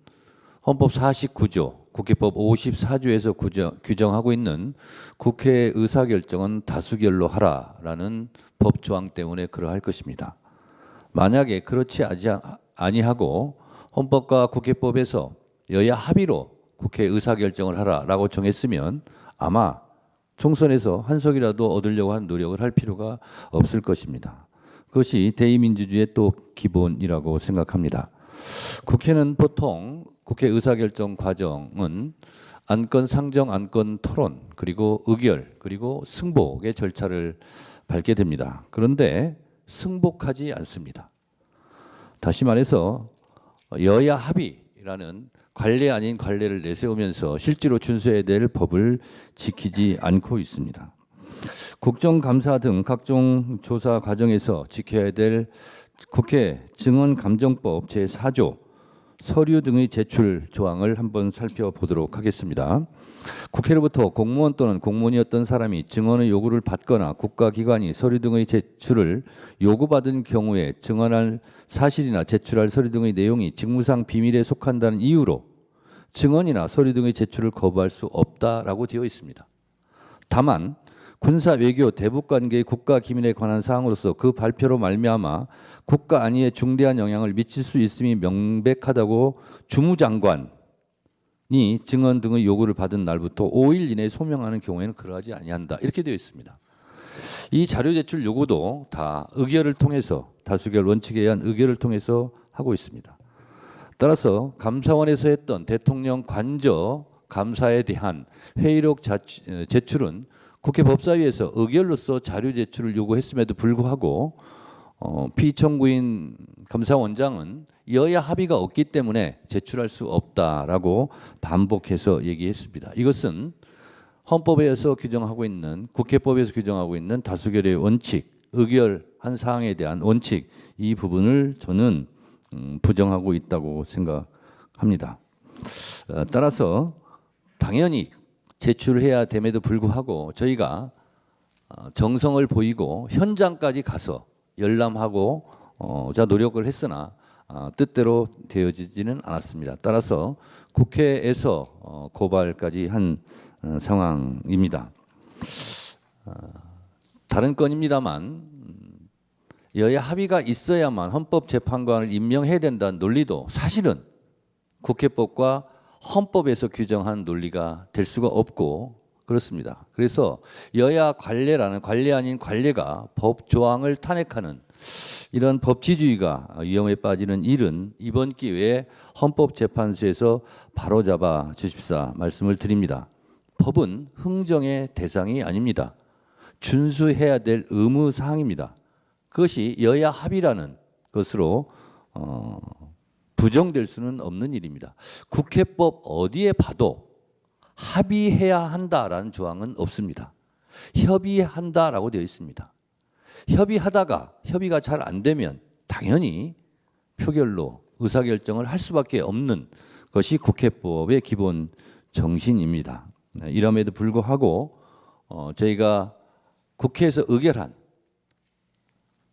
헌법 49조 국회법 54조에서 규정하고 있는 국회 의사결정은 다수결로 하라라는 법 조항 때문에 그러할 것입니다. 만약에 그렇지 아니하고 헌법과 국회법에서 여야 합의로 국회 의사결정을 하라라고 정했으면 아마 총선에서 한 석이라도 얻으려고 하는 노력을 할 필요가 없을 것입니다. 그것이 대의민주주의의 또 기본이라고 생각합니다. 국회는 보통 국회 의사결정 과정은 안건 상정, 안건 토론, 그리고 의결, 그리고 승복의 절차를 밟게 됩니다. 그런데 승복하지 않습니다. 다시 말해서 여야 합의라는 관례 아닌 관례를 내세우면서 실제로 준수해야 될 법을 지키지 않고 있습니다. 국정감사 등 각종 조사 과정에서 지켜야 될 국회 증언감정법 제4조 서류 등의 제출 조항을 한번 살펴보도록 하겠습니다. 국회로부터 공무원 또는 공무원이었던 사람이 증언의 요구를 받거나 국가기관이 서류 등의 제출을 요구받은 경우에 증언할 사실이나 제출할 서류 등의 내용이 직무상 비밀에 속한다는 이유로 증언이나 서류 등의 제출을 거부할 수 없다라고 되어 있습니다. 다만 군사 외교 대북 관계의 국가 기밀에 관한 사항으로서 그 발표로 말미암아 국가 안위에 중대한 영향을 미칠 수 있음이 명백하다고 주무장관이 증언 등의 요구를 받은 날부터 5일 이내에 소명하는 경우에는 그러하지 아니한다. 이렇게 되어 있습니다. 이 자료 제출 요구도 다 의결을 통해서 다수결 원칙에 의한 의결을 통해서 하고 있습니다. 따라서 감사원에서 했던 대통령 관저 감사에 대한 회의록 제출은 국회 법사위에서 의결로서 자료 제출을 요구했음에도 불구하고 피청구인 감사원장은 여야 합의가 없기 때문에 제출할 수 없다라고 반복해서 얘기했습니다. 이것은 헌법에서 규정하고 있는 국회법에서 규정하고 있는 다수결의 원칙, 의결한 사항에 대한 원칙 이 부분을 저는 부정하고 있다고 생각합니다. 따라서 당연히 제출해야 됨에도 불구하고 저희가 정성을 보이고 현장까지 가서 열람하고 노력을 했으나 뜻대로 되어지지는 않았습니다. 따라서 국회에서 고발까지 한 상황입니다. 다른 건입니다만 여야 합의가 있어야만 헌법재판관을 임명해야 된다는 논리도 사실은 국회법과 헌법에서 규정한 논리가 될 수가 없고 그렇습니다. 그래서 여야 관례라는 관례 아닌 관례가 법 조항을 탄핵하는 이런 법치주의가 위험에 빠지는 일은 이번 기회에 헌법재판소에서 바로잡아 주십사 말씀을 드립니다. 법은 흥정의 대상이 아닙니다. 준수해야 될 의무사항입니다. 그것이 여야 합의라는 것으로 부정될 수는 없는 일입니다. 국회법 어디에 봐도 합의해야 한다라는 조항은 없습니다. 협의한다라고 되어 있습니다. 협의하다가 협의가 잘 안 되면 당연히 표결로 의사결정을 할 수밖에 없는 것이 국회법의 기본 정신입니다. 이럼에도 불구하고 저희가 국회에서 의결한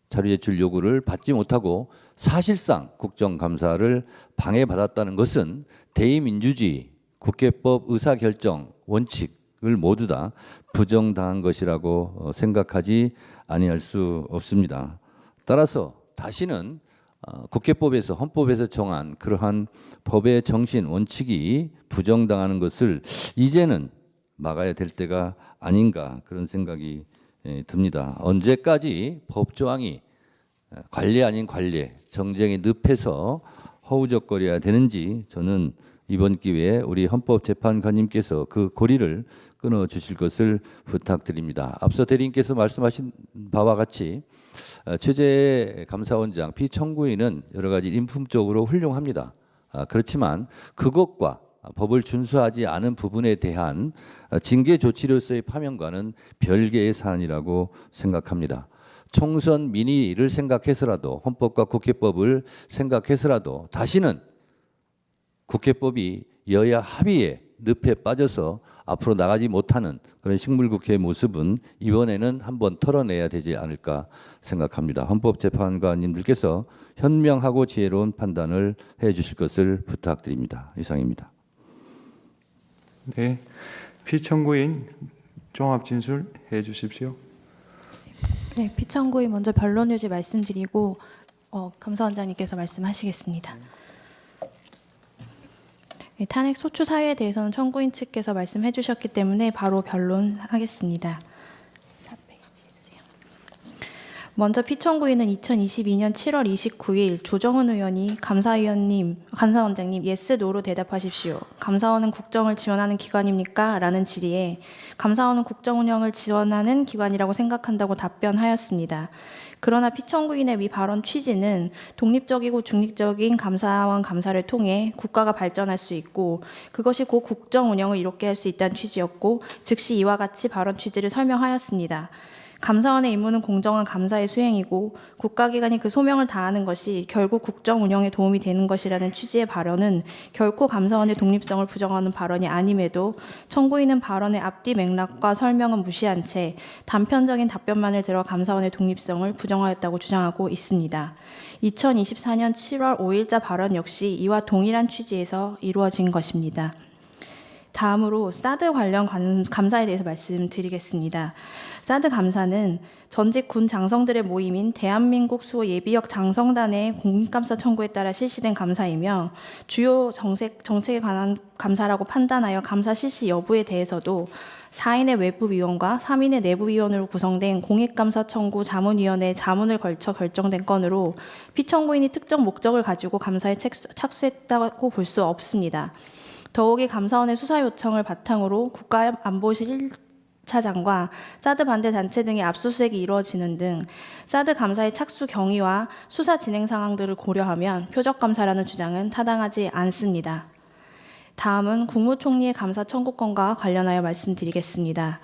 자료 제출 요구를 받지 못하고 사실상 국정감사를 방해받았다는 것은 대의민주주의, 국회법 의사결정 원칙을 모두 다 부정당한 것이라고 생각하지 아니할 수 없습니다. 따라서 다시는 국회법에서 헌법에서 정한 그러한 법의 정신 원칙이 부정당하는 것을 이제는 막아야 될 때가 아닌가 그런 생각이 듭니다. 언제까지 법조항이 관례 아닌 관례, 정쟁의 늪에서 허우적거려야 되는지 저는 이번 기회에 우리 헌법재판관님께서 그 고리를 끊어 주실 것을 부탁드립니다. 앞서 대리인께서 말씀하신 바와 같이 최재 감사원장 피청구인은 여러 가지 인품적으로 훌륭합니다. 그렇지만 그것과 법을 준수하지 않은 부분에 대한 징계 조치로서의 파면과는 별개의 사안이라고 생각합니다. 총선 민의를 생각해서라도 헌법과 국회법을 생각해서라도 다시는 국회법이 여야 합의의 늪에 빠져서 앞으로 나가지 못하는 그런 식물국회의 모습은 이번에는 한번 털어내야 되지 않을까 생각합니다. 헌법재판관님들께서 현명하고 지혜로운 판단을 해 주실 것을 부탁드립니다. 이상입니다. 네, 피청구인 종합 진술해 주십시오. 네, 피청구인 먼저 변론 유지 말씀드리고 감사원장님께서 말씀하시겠습니다. 네, 탄핵 소추 사유에 대해서는 청구인 측께서 말씀해 주셨기 때문에 바로 변론하겠습니다. 4페이지 해주세요. 먼저 피청구인은 2022년 7월 29일 조정훈 의원이 감사원장님 예스 노로 대답하십시오. 감사원은 국정을 지원하는 기관입니까? 라는 질의에 감사원은 국정 운영을 지원하는 기관이라고 생각한다고 답변하였습니다. 그러나 피청구인의 위 발언 취지는 독립적이고 중립적인 감사원 감사를 통해 국가가 발전할 수 있고 그것이 곧 국정 운영을 이롭게 할 수 있다는 취지였고 즉시 이와 같이 발언 취지를 설명하였습니다. 감사원의 임무는 공정한 감사의 수행이고 국가기관이 그 소명을 다하는 것이 결국 국정 운영에 도움이 되는 것이라는 취지의 발언은 결코 감사원의 독립성을 부정하는 발언이 아님에도 청구인은 발언의 앞뒤 맥락과 설명은 무시한 채 단편적인 답변만을 들어 감사원의 독립성을 부정하였다고 주장하고 있습니다. 2024년 7월 5일자 발언 역시 이와 동일한 취지에서 이루어진 것입니다. 다음으로 사드 관련 감사에 대해서 말씀드리겠습니다. 사드 감사는 전직 군 장성들의 모임인 대한민국 수호 예비역 장성단의 공익감사 청구에 따라 실시된 감사이며 주요 정책에 관한 감사라고 판단하여 감사 실시 여부에 대해서도 4인의 외부위원과 3인의 내부위원으로 구성된 공익감사 청구 자문위원회 자문을 걸쳐 결정된 건으로 피청구인이 특정 목적을 가지고 감사에 착수했다고 볼 수 없습니다. 더욱이 감사원의 수사 요청을 바탕으로 국가안보실 1차장과 사드 반대 단체 등의 압수수색이 이루어지는 등 사드 감사의 착수 경위와 수사 진행 상황들을 고려하면 표적 감사라는 주장은 타당하지 않습니다. 다음은 국무총리의 감사 청구권과 관련하여 말씀드리겠습니다.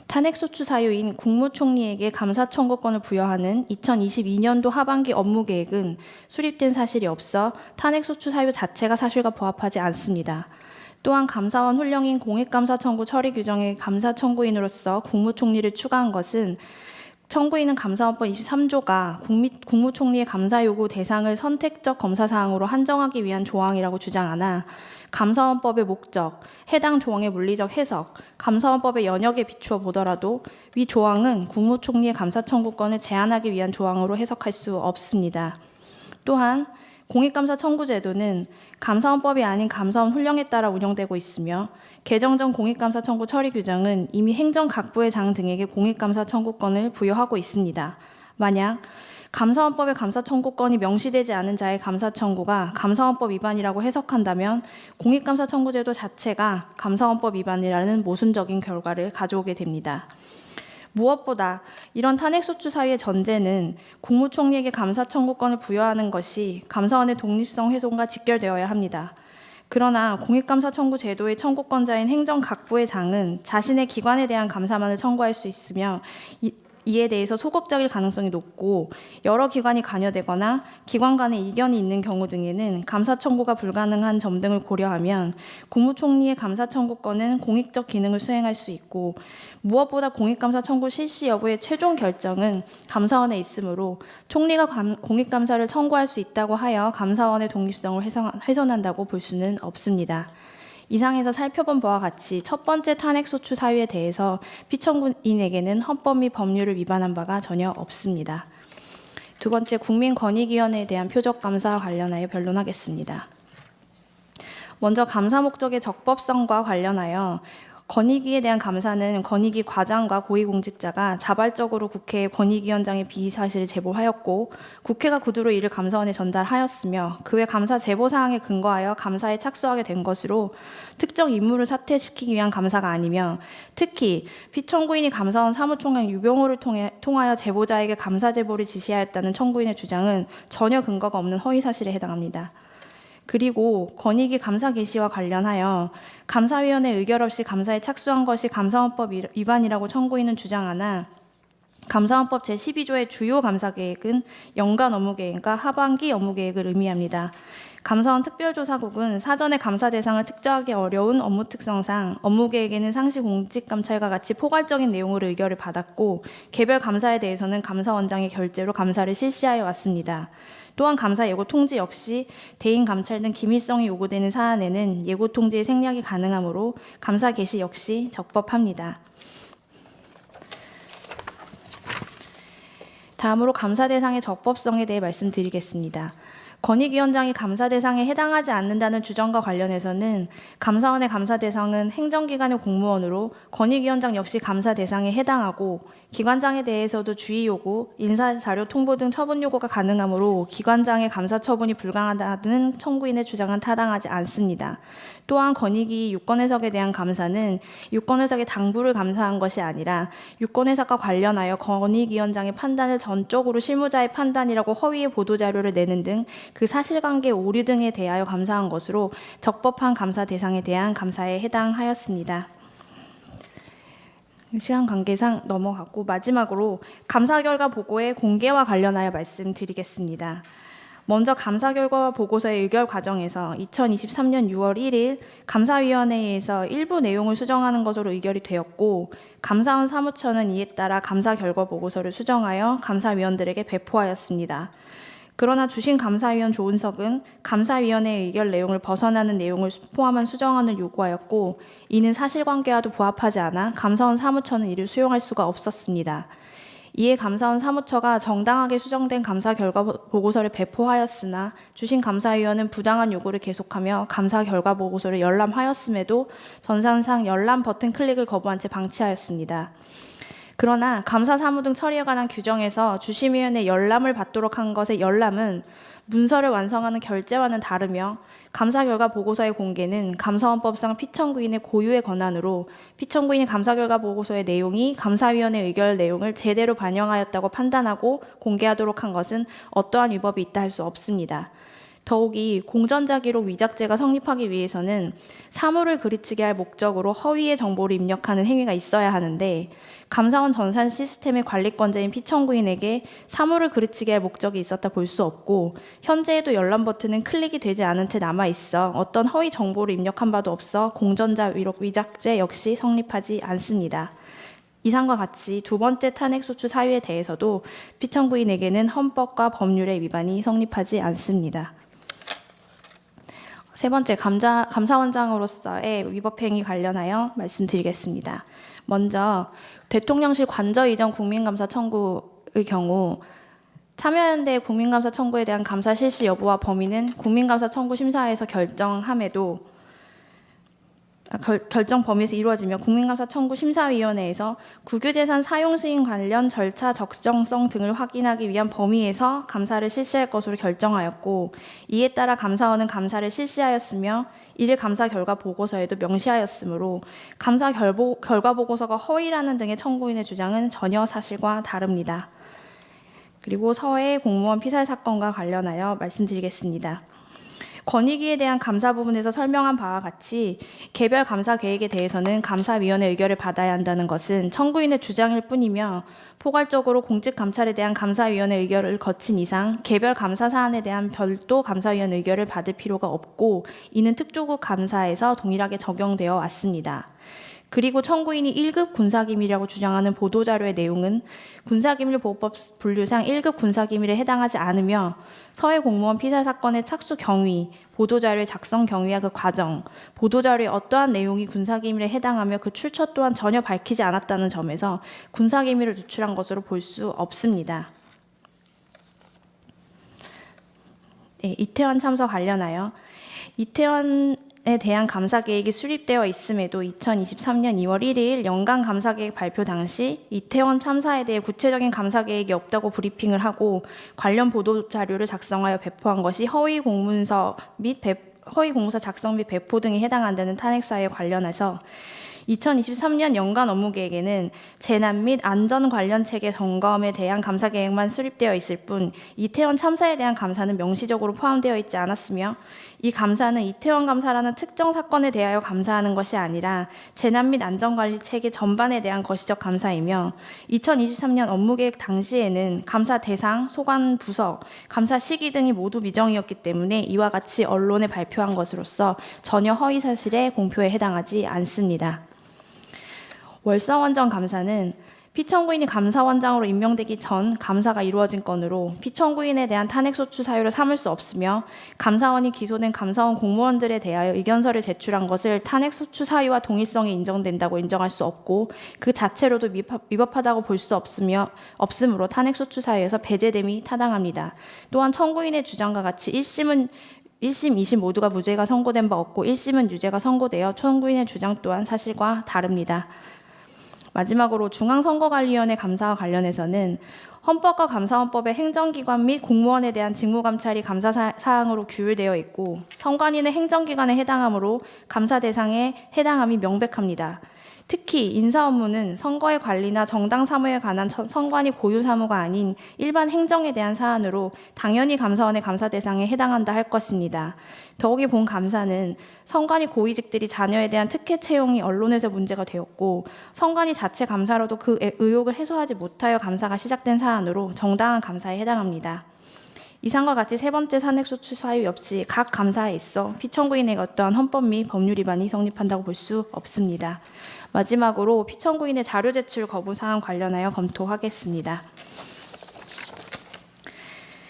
탄핵소추 사유인 국무총리에게 감사 청구권을 부여하는 2022년도 하반기 업무계획은 수립된 사실이 없어 탄핵소추 사유 자체가 사실과 부합하지 않습니다. 또한 감사원 훈령인 공익감사 청구 처리 규정의 감사 청구인으로서 국무총리를 추가한 것은 청구인은 감사원법 23조가 국무총리의 감사 요구 대상을 선택적 검사 사항으로 한정하기 위한 조항이라고 주장하나 감사원법의 목적, 해당 조항의 물리적 해석, 감사원법의 연역에 비추어 보더라도 위 조항은 국무총리의 감사 청구권을 제한하기 위한 조항으로 해석할 수 없습니다. 또한 공익감사 청구제도는 감사원법이 아닌 감사원 훈령에 따라 운영되고 있으며 개정 전 공익감사 청구 처리 규정은 이미 행정각부의 장 등에게 공익감사 청구권을 부여하고 있습니다. 만약 감사원법의 감사 청구권이 명시되지 않은 자의 감사 청구가 감사원법 위반이라고 해석한다면 공익감사 청구제도 자체가 감사원법 위반이라는 모순적인 결과를 가져오게 됩니다. 무엇보다 이런 탄핵소추 사유의 전제는 국무총리에게 감사 청구권을 부여하는 것이 감사원의 독립성 훼손과 직결되어야 합니다. 그러나 공익감사 청구 제도의 청구권자인 행정각부의 장은 자신의 기관에 대한 감사만을 청구할 수 있으며 이에 대해서 소극적일 가능성이 높고 여러 기관이 관여되거나 기관 간의 이견이 있는 경우 등에는 감사 청구가 불가능한 점 등을 고려하면 국무총리의 감사 청구권은 공익적 기능을 수행할 수 있고 무엇보다 공익감사 청구 실시 여부의 최종 결정은 감사원에 있으므로 총리가 공익감사를 청구할 수 있다고 하여 감사원의 독립성을 훼손한다고 볼 수는 없습니다. 이상에서 살펴본 바와 같이 첫 번째 탄핵소추 사유에 대해서 피청구인에게는 헌법 및 법률을 위반한 바가 전혀 없습니다. 두 번째, 국민권익위원회에 대한 표적감사와 관련하여 변론하겠습니다. 먼저 감사 목적의 적법성과 관련하여 권익위에 대한 감사는 권익위 과장과 고위공직자가 자발적으로 국회에 권익위원장의 비위 사실을 제보하였고 국회가 구두로 이를 감사원에 전달하였으며 그 외 감사 제보 사항에 근거하여 감사에 착수하게 된 것으로 특정 인물을 사퇴시키기 위한 감사가 아니며 특히 피청구인이 감사원 사무총장 유병호를 통하여 제보자에게 감사 제보를 지시하였다는 청구인의 주장은 전혀 근거가 없는 허위 사실에 해당합니다. 그리고 권익위 감사 개시와 관련하여 감사위원회 의결 없이 감사에 착수한 것이 감사원법 위반이라고 청구인은 주장하나 감사원법 제12조의 주요 감사계획은 연간 업무계획과 하반기 업무계획을 의미합니다. 감사원 특별조사국은 사전에 감사 대상을 특정하기 어려운 업무 특성상 업무 계획에는 상시 공직 감찰과 같이 포괄적인 내용으로 의결을 받았고 개별 감사에 대해서는 감사원장의 결재로 감사를 실시하여 왔습니다. 또한 감사 예고 통지 역시 대인 감찰 등 기밀성이 요구되는 사안에는 예고 통지의 생략이 가능하므로 감사 개시 역시 적법합니다. 다음으로 감사 대상의 적법성에 대해 말씀드리겠습니다. 권익위원장이 감사 대상에 해당하지 않는다는 주장과 관련해서는 감사원의 감사 대상은 행정기관의 공무원으로 권익위원장 역시 감사 대상에 해당하고 기관장에 대해서도 주의 요구, 인사자료 통보 등 처분 요구가 가능하므로 기관장의 감사 처분이 불가하다는 청구인의 주장은 타당하지 않습니다. 또한 권익위 유권해석에 대한 감사는 유권해석의 당부를 감사한 것이 아니라 유권해석과 관련하여 권익위원장의 판단을 전적으로 실무자의 판단이라고 허위의 보도자료를 내는 등 그 사실관계 오류 등에 대하여 감사한 것으로 적법한 감사 대상에 대한 감사에 해당하였습니다. 시간 관계상 넘어갔고 마지막으로 감사 결과 보고의 공개와 관련하여 말씀드리겠습니다. 먼저 감사 결과 보고서의 의결 과정에서 2023년 6월 1일 감사위원회에서 일부 내용을 수정하는 것으로 의결이 되었고 감사원 사무처는 이에 따라 감사 결과 보고서를 수정하여 감사위원들에게 배포하였습니다. 그러나 주신 감사위원 조은석은 감사위원회의 의결 내용을 벗어나는 내용을 포함한 수정안을 요구하였고 이는 사실관계와도 부합하지 않아 감사원 사무처는 이를 수용할 수가 없었습니다. 이에 감사원 사무처가 정당하게 수정된 감사 결과 보고서를 배포하였으나 주신 감사위원은 부당한 요구를 계속하며 감사 결과 보고서를 열람하였음에도 전산상 열람 버튼 클릭을 거부한 채 방치하였습니다. 그러나 감사 사무 등 처리에 관한 규정에서 주심위원회 열람을 받도록 한 것의 열람은 문서를 완성하는 결재와는 다르며 감사 결과 보고서의 공개는 감사원법상 피청구인의 고유의 권한으로 피청구인이 감사 결과 보고서의 내용이 감사위원회 의결 내용을 제대로 반영하였다고 판단하고 공개하도록 한 것은 어떠한 위법이 있다 할 수 없습니다. 더욱이 공전자기록 위작죄가 성립하기 위해서는 사무를 그르치게 할 목적으로 허위의 정보를 입력하는 행위가 있어야 하는데 감사원 전산 시스템의 관리권자인 피청구인에게 사무를 그르치게 할 목적이 있었다 볼 수 없고 현재에도 열람 버튼은 클릭이 되지 않은 채 남아있어 어떤 허위 정보를 입력한 바도 없어 공전자기록 위작죄 역시 성립하지 않습니다. 이상과 같이 두 번째 탄핵소추 사유에 대해서도 피청구인에게는 헌법과 법률의 위반이 성립하지 않습니다. 세 번째, 감사원장으로서의 위법행위 관련하여 말씀드리겠습니다. 먼저 대통령실 관저 이전 국민감사 청구의 경우 참여연대의 국민감사 청구에 대한 감사 실시 여부와 범위는 국민감사 청구 심사에서 결정함에도 결정 범위에서 이루어지며 국민감사 청구 심사위원회에서 국유재산 사용 시행 관련 절차 적정성 등을 확인하기 위한 범위에서 감사를 실시할 것으로 결정하였고 이에 따라 감사원은 감사를 실시하였으며 이를 감사 결과 보고서에도 명시하였으므로 감사 결과 보고서가 허위라는 등의 청구인의 주장은 전혀 사실과 다릅니다. 그리고 서해 공무원 피살 사건과 관련하여 말씀드리겠습니다. 권익위에 대한 감사 부분에서 설명한 바와 같이 개별 감사 계획에 대해서는 감사위원회 의결을 받아야 한다는 것은 청구인의 주장일 뿐이며 포괄적으로 공직감찰에 대한 감사위원회 의결을 거친 이상 개별 감사 사안에 대한 별도 감사위원 의결을 받을 필요가 없고 이는 특조국 감사에서 동일하게 적용되어 왔습니다. 그리고 청구인이 1급 군사기밀이라고 주장하는 보도자료의 내용은 군사기밀보호법 분류상 1급 군사기밀에 해당하지 않으며 서해 공무원 피살 사건의 착수 경위, 보도자료의 작성 경위와 그 과정, 보도자료의 어떠한 내용이 군사기밀에 해당하며 그 출처 또한 전혀 밝히지 않았다는 점에서 군사기밀을 누출한 것으로 볼 수 없습니다. 네, 이태원 참사 관련하여 이태원에 대한 감사 계획이 수립되어 있음에도 2023년 2월 1일 연간 감사 계획 발표 당시 이태원 참사에 대해 구체적인 감사 계획이 없다고 브리핑을 하고 관련 보도 자료를 작성하여 배포한 것이 허위 공문서 및 허위 공문서 작성 및 배포 등에 해당한다는 탄핵 사유에 관련해서 2023년 연간 업무 계획에는 재난 및 안전 관련 체계 점검에 대한 감사 계획만 수립되어 있을 뿐 이태원 참사에 대한 감사는 명시적으로 포함되어 있지 않았으며 이 감사는 이태원 감사라는 특정 사건에 대하여 감사하는 것이 아니라 재난 및 안전관리 체계 전반에 대한 거시적 감사이며 2023년 업무계획 당시에는 감사 대상, 소관 부서, 감사 시기 등이 모두 미정이었기 때문에 이와 같이 언론에 발표한 것으로서 전혀 허위사실의 공표에 해당하지 않습니다. 월성원전 감사는 피청구인이 감사원장으로 임명되기 전 감사가 이루어진 건으로 피청구인에 대한 탄핵소추 사유를 삼을 수 없으며 감사원이 기소된 감사원 공무원들에 대하여 의견서를 제출한 것을 탄핵소추 사유와 동일성이 인정된다고 인정할 수 없고 그 자체로도 위법하다고 볼 수 없으므로 탄핵소추 사유에서 배제됨이 타당합니다. 또한 청구인의 주장과 같이 1심, 2심 모두가 무죄가 선고된 바 없고 1심은 유죄가 선고되어 청구인의 주장 또한 사실과 다릅니다. 마지막으로 중앙선거관리위원회 감사와 관련해서는 헌법과 감사원법에 행정기관 및 공무원에 대한 직무감찰이 감사 사항으로 규율되어 있고 선관위는 행정기관에 해당하므로 감사 대상에 해당함이 명백합니다. 특히 인사 업무는 선거의 관리나 정당 사무에 관한 선관위 고유 사무가 아닌 일반 행정에 대한 사안으로 당연히 감사원의 감사 대상에 해당한다 할 것입니다. 더욱이 본 감사는 선관위 고위직들이 자녀에 대한 특혜 채용이 언론에서 문제가 되었고 선관위 자체 감사로도 그 의혹을 해소하지 못하여 감사가 시작된 사안으로 정당한 감사에 해당합니다. 이상과 같이 세 번째 탄핵소추 사유 역시 각 감사에 있어 피청구인에게 어떠한 헌법 및 법률 위반이 성립한다고 볼 수 없습니다. 마지막으로 피청구인의 자료 제출 거부 사항 관련하여 검토하겠습니다.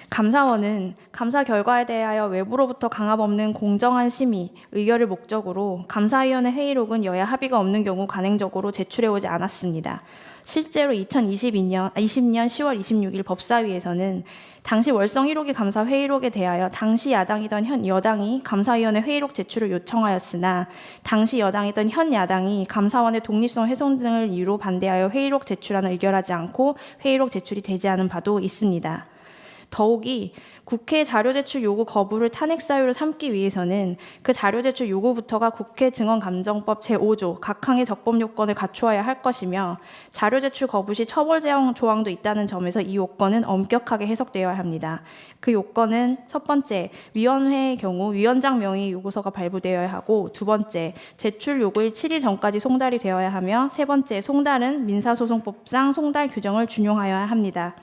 감사원은 감사 결과에 대하여 외부로부터 강압 없는 공정한 심의, 의결을 목적으로 감사위원회 회의록은 여야 합의가 없는 경우 간행적으로 제출해오지 않았습니다. 실제로 2020년 10월 26일 법사위에서는 당시 월성 1호기 감사 회의록에 대하여 당시 야당이던 현 여당이 감사위원회 회의록 제출을 요청하였으나 당시 여당이던 현 야당이 감사원의 독립성 훼손 등을 이유로 반대하여 회의록 제출안을 의결하지 않고 회의록 제출이 되지 않은 바도 있습니다. 더욱이 국회 자료 제출 요구 거부를 탄핵 사유로 삼기 위해서는 그 자료 제출 요구부터가 국회 증언감정법 제5조 각항의 적법 요건을 갖추어야 할 것이며 자료 제출 거부 시 처벌 제한 조항도 있다는 점에서 이 요건은 엄격하게 해석되어야 합니다. 그 요건은 첫 번째, 위원회의 경우 위원장 명의 요구서가 발부되어야 하고 두 번째, 제출 요구일 7일 전까지 송달이 되어야 하며 세 번째, 송달은 민사소송법상 송달 규정을 준용하여야 합니다.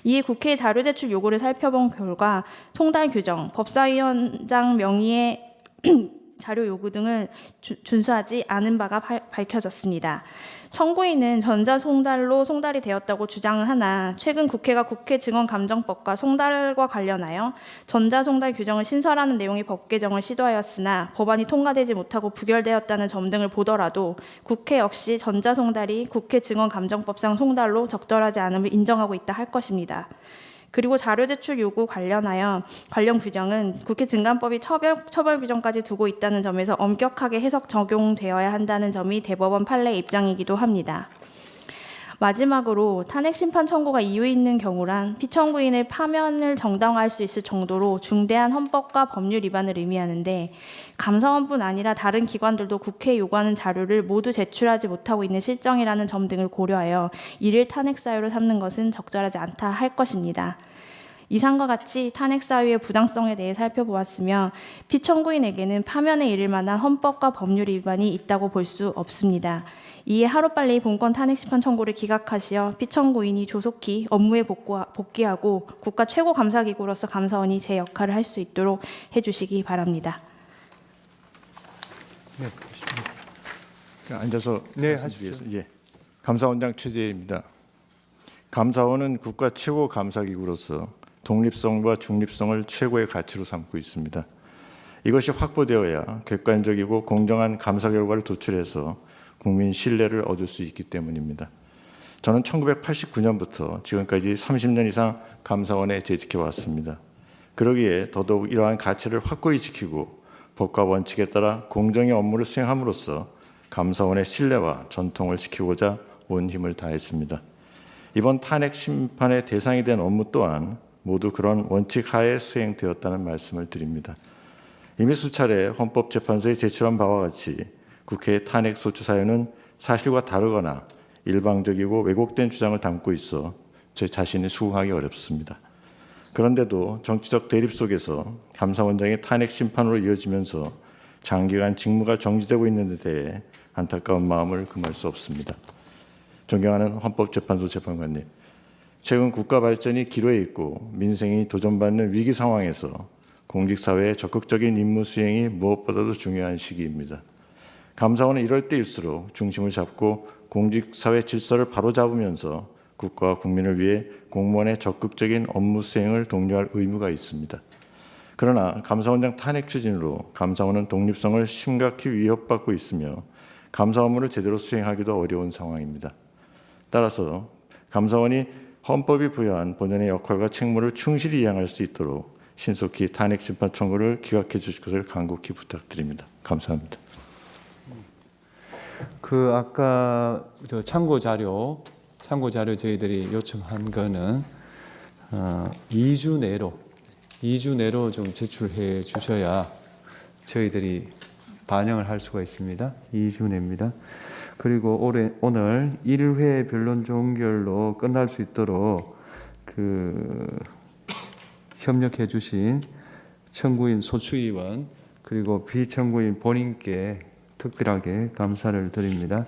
이에 국회의 자료 제출 요구를 살펴본 결과 송달 규정, 법사위원장 명의의 자료 요구 등을 준수하지 않은 바가 밝혀졌습니다. 청구인은 전자송달로 송달이 되었다고 주장을 하나 최근 국회가 국회 증언감정법과 송달과 관련하여 전자송달 규정을 신설하는 내용의 법 개정을 시도하였으나 법안이 통과되지 못하고 부결되었다는 점 등을 보더라도 국회 역시 전자송달이 국회 증언감정법상 송달로 적절하지 않음을 인정하고 있다 할 것입니다. 그리고 자료 제출 요구 관련 규정은 국회 증감법이 처벌 규정까지 두고 있다는 점에서 엄격하게 해석 적용되어야 한다는 점이 대법원 판례의 입장이기도 합니다. 마지막으로 탄핵 심판 청구가 이유 있는 경우란 피청구인의 파면을 정당화할 수 있을 정도로 중대한 헌법과 법률 위반을 의미하는데 감사원뿐 아니라 다른 기관들도 국회에 요구하는 자료를 모두 제출하지 못하고 있는 실정이라는 점 등을 고려하여 이를 탄핵 사유로 삼는 것은 적절하지 않다 할 것입니다. 이상과 같이 탄핵 사유의 부당성에 대해 살펴보았으며 피청구인에게는 파면에 이를 만한 헌법과 법률 위반이 있다고 볼 수 없습니다. 이에 하루빨리 본건 탄핵 심판 청구를 기각하시어 피청구인이 조속히 업무에 복귀하고 국가 최고 감사기구로서 감사원이 제 역할을 할 수 있도록 해주시기 바랍니다. 앉아서 네, 하십시오. 예, 감사원장 최재입니다. 감사원은 국가 최고 감사기구로서 독립성과 중립성을 최고의 가치로 삼고 있습니다. 이것이 확보되어야 객관적이고 공정한 감사 결과를 도출해서 국민 신뢰를 얻을 수 있기 때문입니다. 저는 1989년부터 지금까지 30년 이상 감사원에 재직해 왔습니다. 그러기에 더더욱 이러한 가치를 확고히 지키고 법과 원칙에 따라 공정히 업무를 수행함으로써 감사원의 신뢰와 전통을 지키고자 온 힘을 다했습니다. 이번 탄핵 심판의 대상이 된 업무 또한 모두 그런 원칙 하에 수행되었다는 말씀을 드립니다. 이미 수차례 헌법재판소에 제출한 바와 같이 국회의 탄핵 소추 사유는 사실과 다르거나 일방적이고 왜곡된 주장을 담고 있어 제 자신이 수긍하기 어렵습니다. 그런데도 정치적 대립 속에서 감사원장의 탄핵 심판으로 이어지면서 장기간 직무가 정지되고 있는 데 대해 안타까운 마음을 금할 수 없습니다. 존경하는 헌법재판소 재판관님, 최근 국가 발전이 기로에 있고 민생이 도전받는 위기 상황에서 공직사회의 적극적인 임무 수행이 무엇보다도 중요한 시기입니다. 감사원은 이럴 때일수록 중심을 잡고 공직사회 질서를 바로잡으면서 국가와 국민을 위해 공무원의 적극적인 업무 수행을 독려할 의무가 있습니다. 그러나 감사원장 탄핵 추진으로 감사원은 독립성을 심각히 위협받고 있으며 감사 업무를 제대로 수행하기도 어려운 상황입니다. 따라서 감사원이 헌법이 부여한 본연의 역할과 책무를 충실히 이행할 수 있도록 신속히 탄핵 심판 청구를 기각해 주실 것을 간곡히 부탁드립니다. 감사합니다. 그 아까 저 참고 자료 저희들이 요청한 거는 2주 내로 좀 제출해 주셔야 저희들이 반영을 할 수가 있습니다. 2주 내입니다. 그리고 오늘 1회 변론 종결로 끝날 수 있도록 협력해 주신 청구인 소추위원 그리고 비청구인 본인께 특별하게 감사를 드립니다.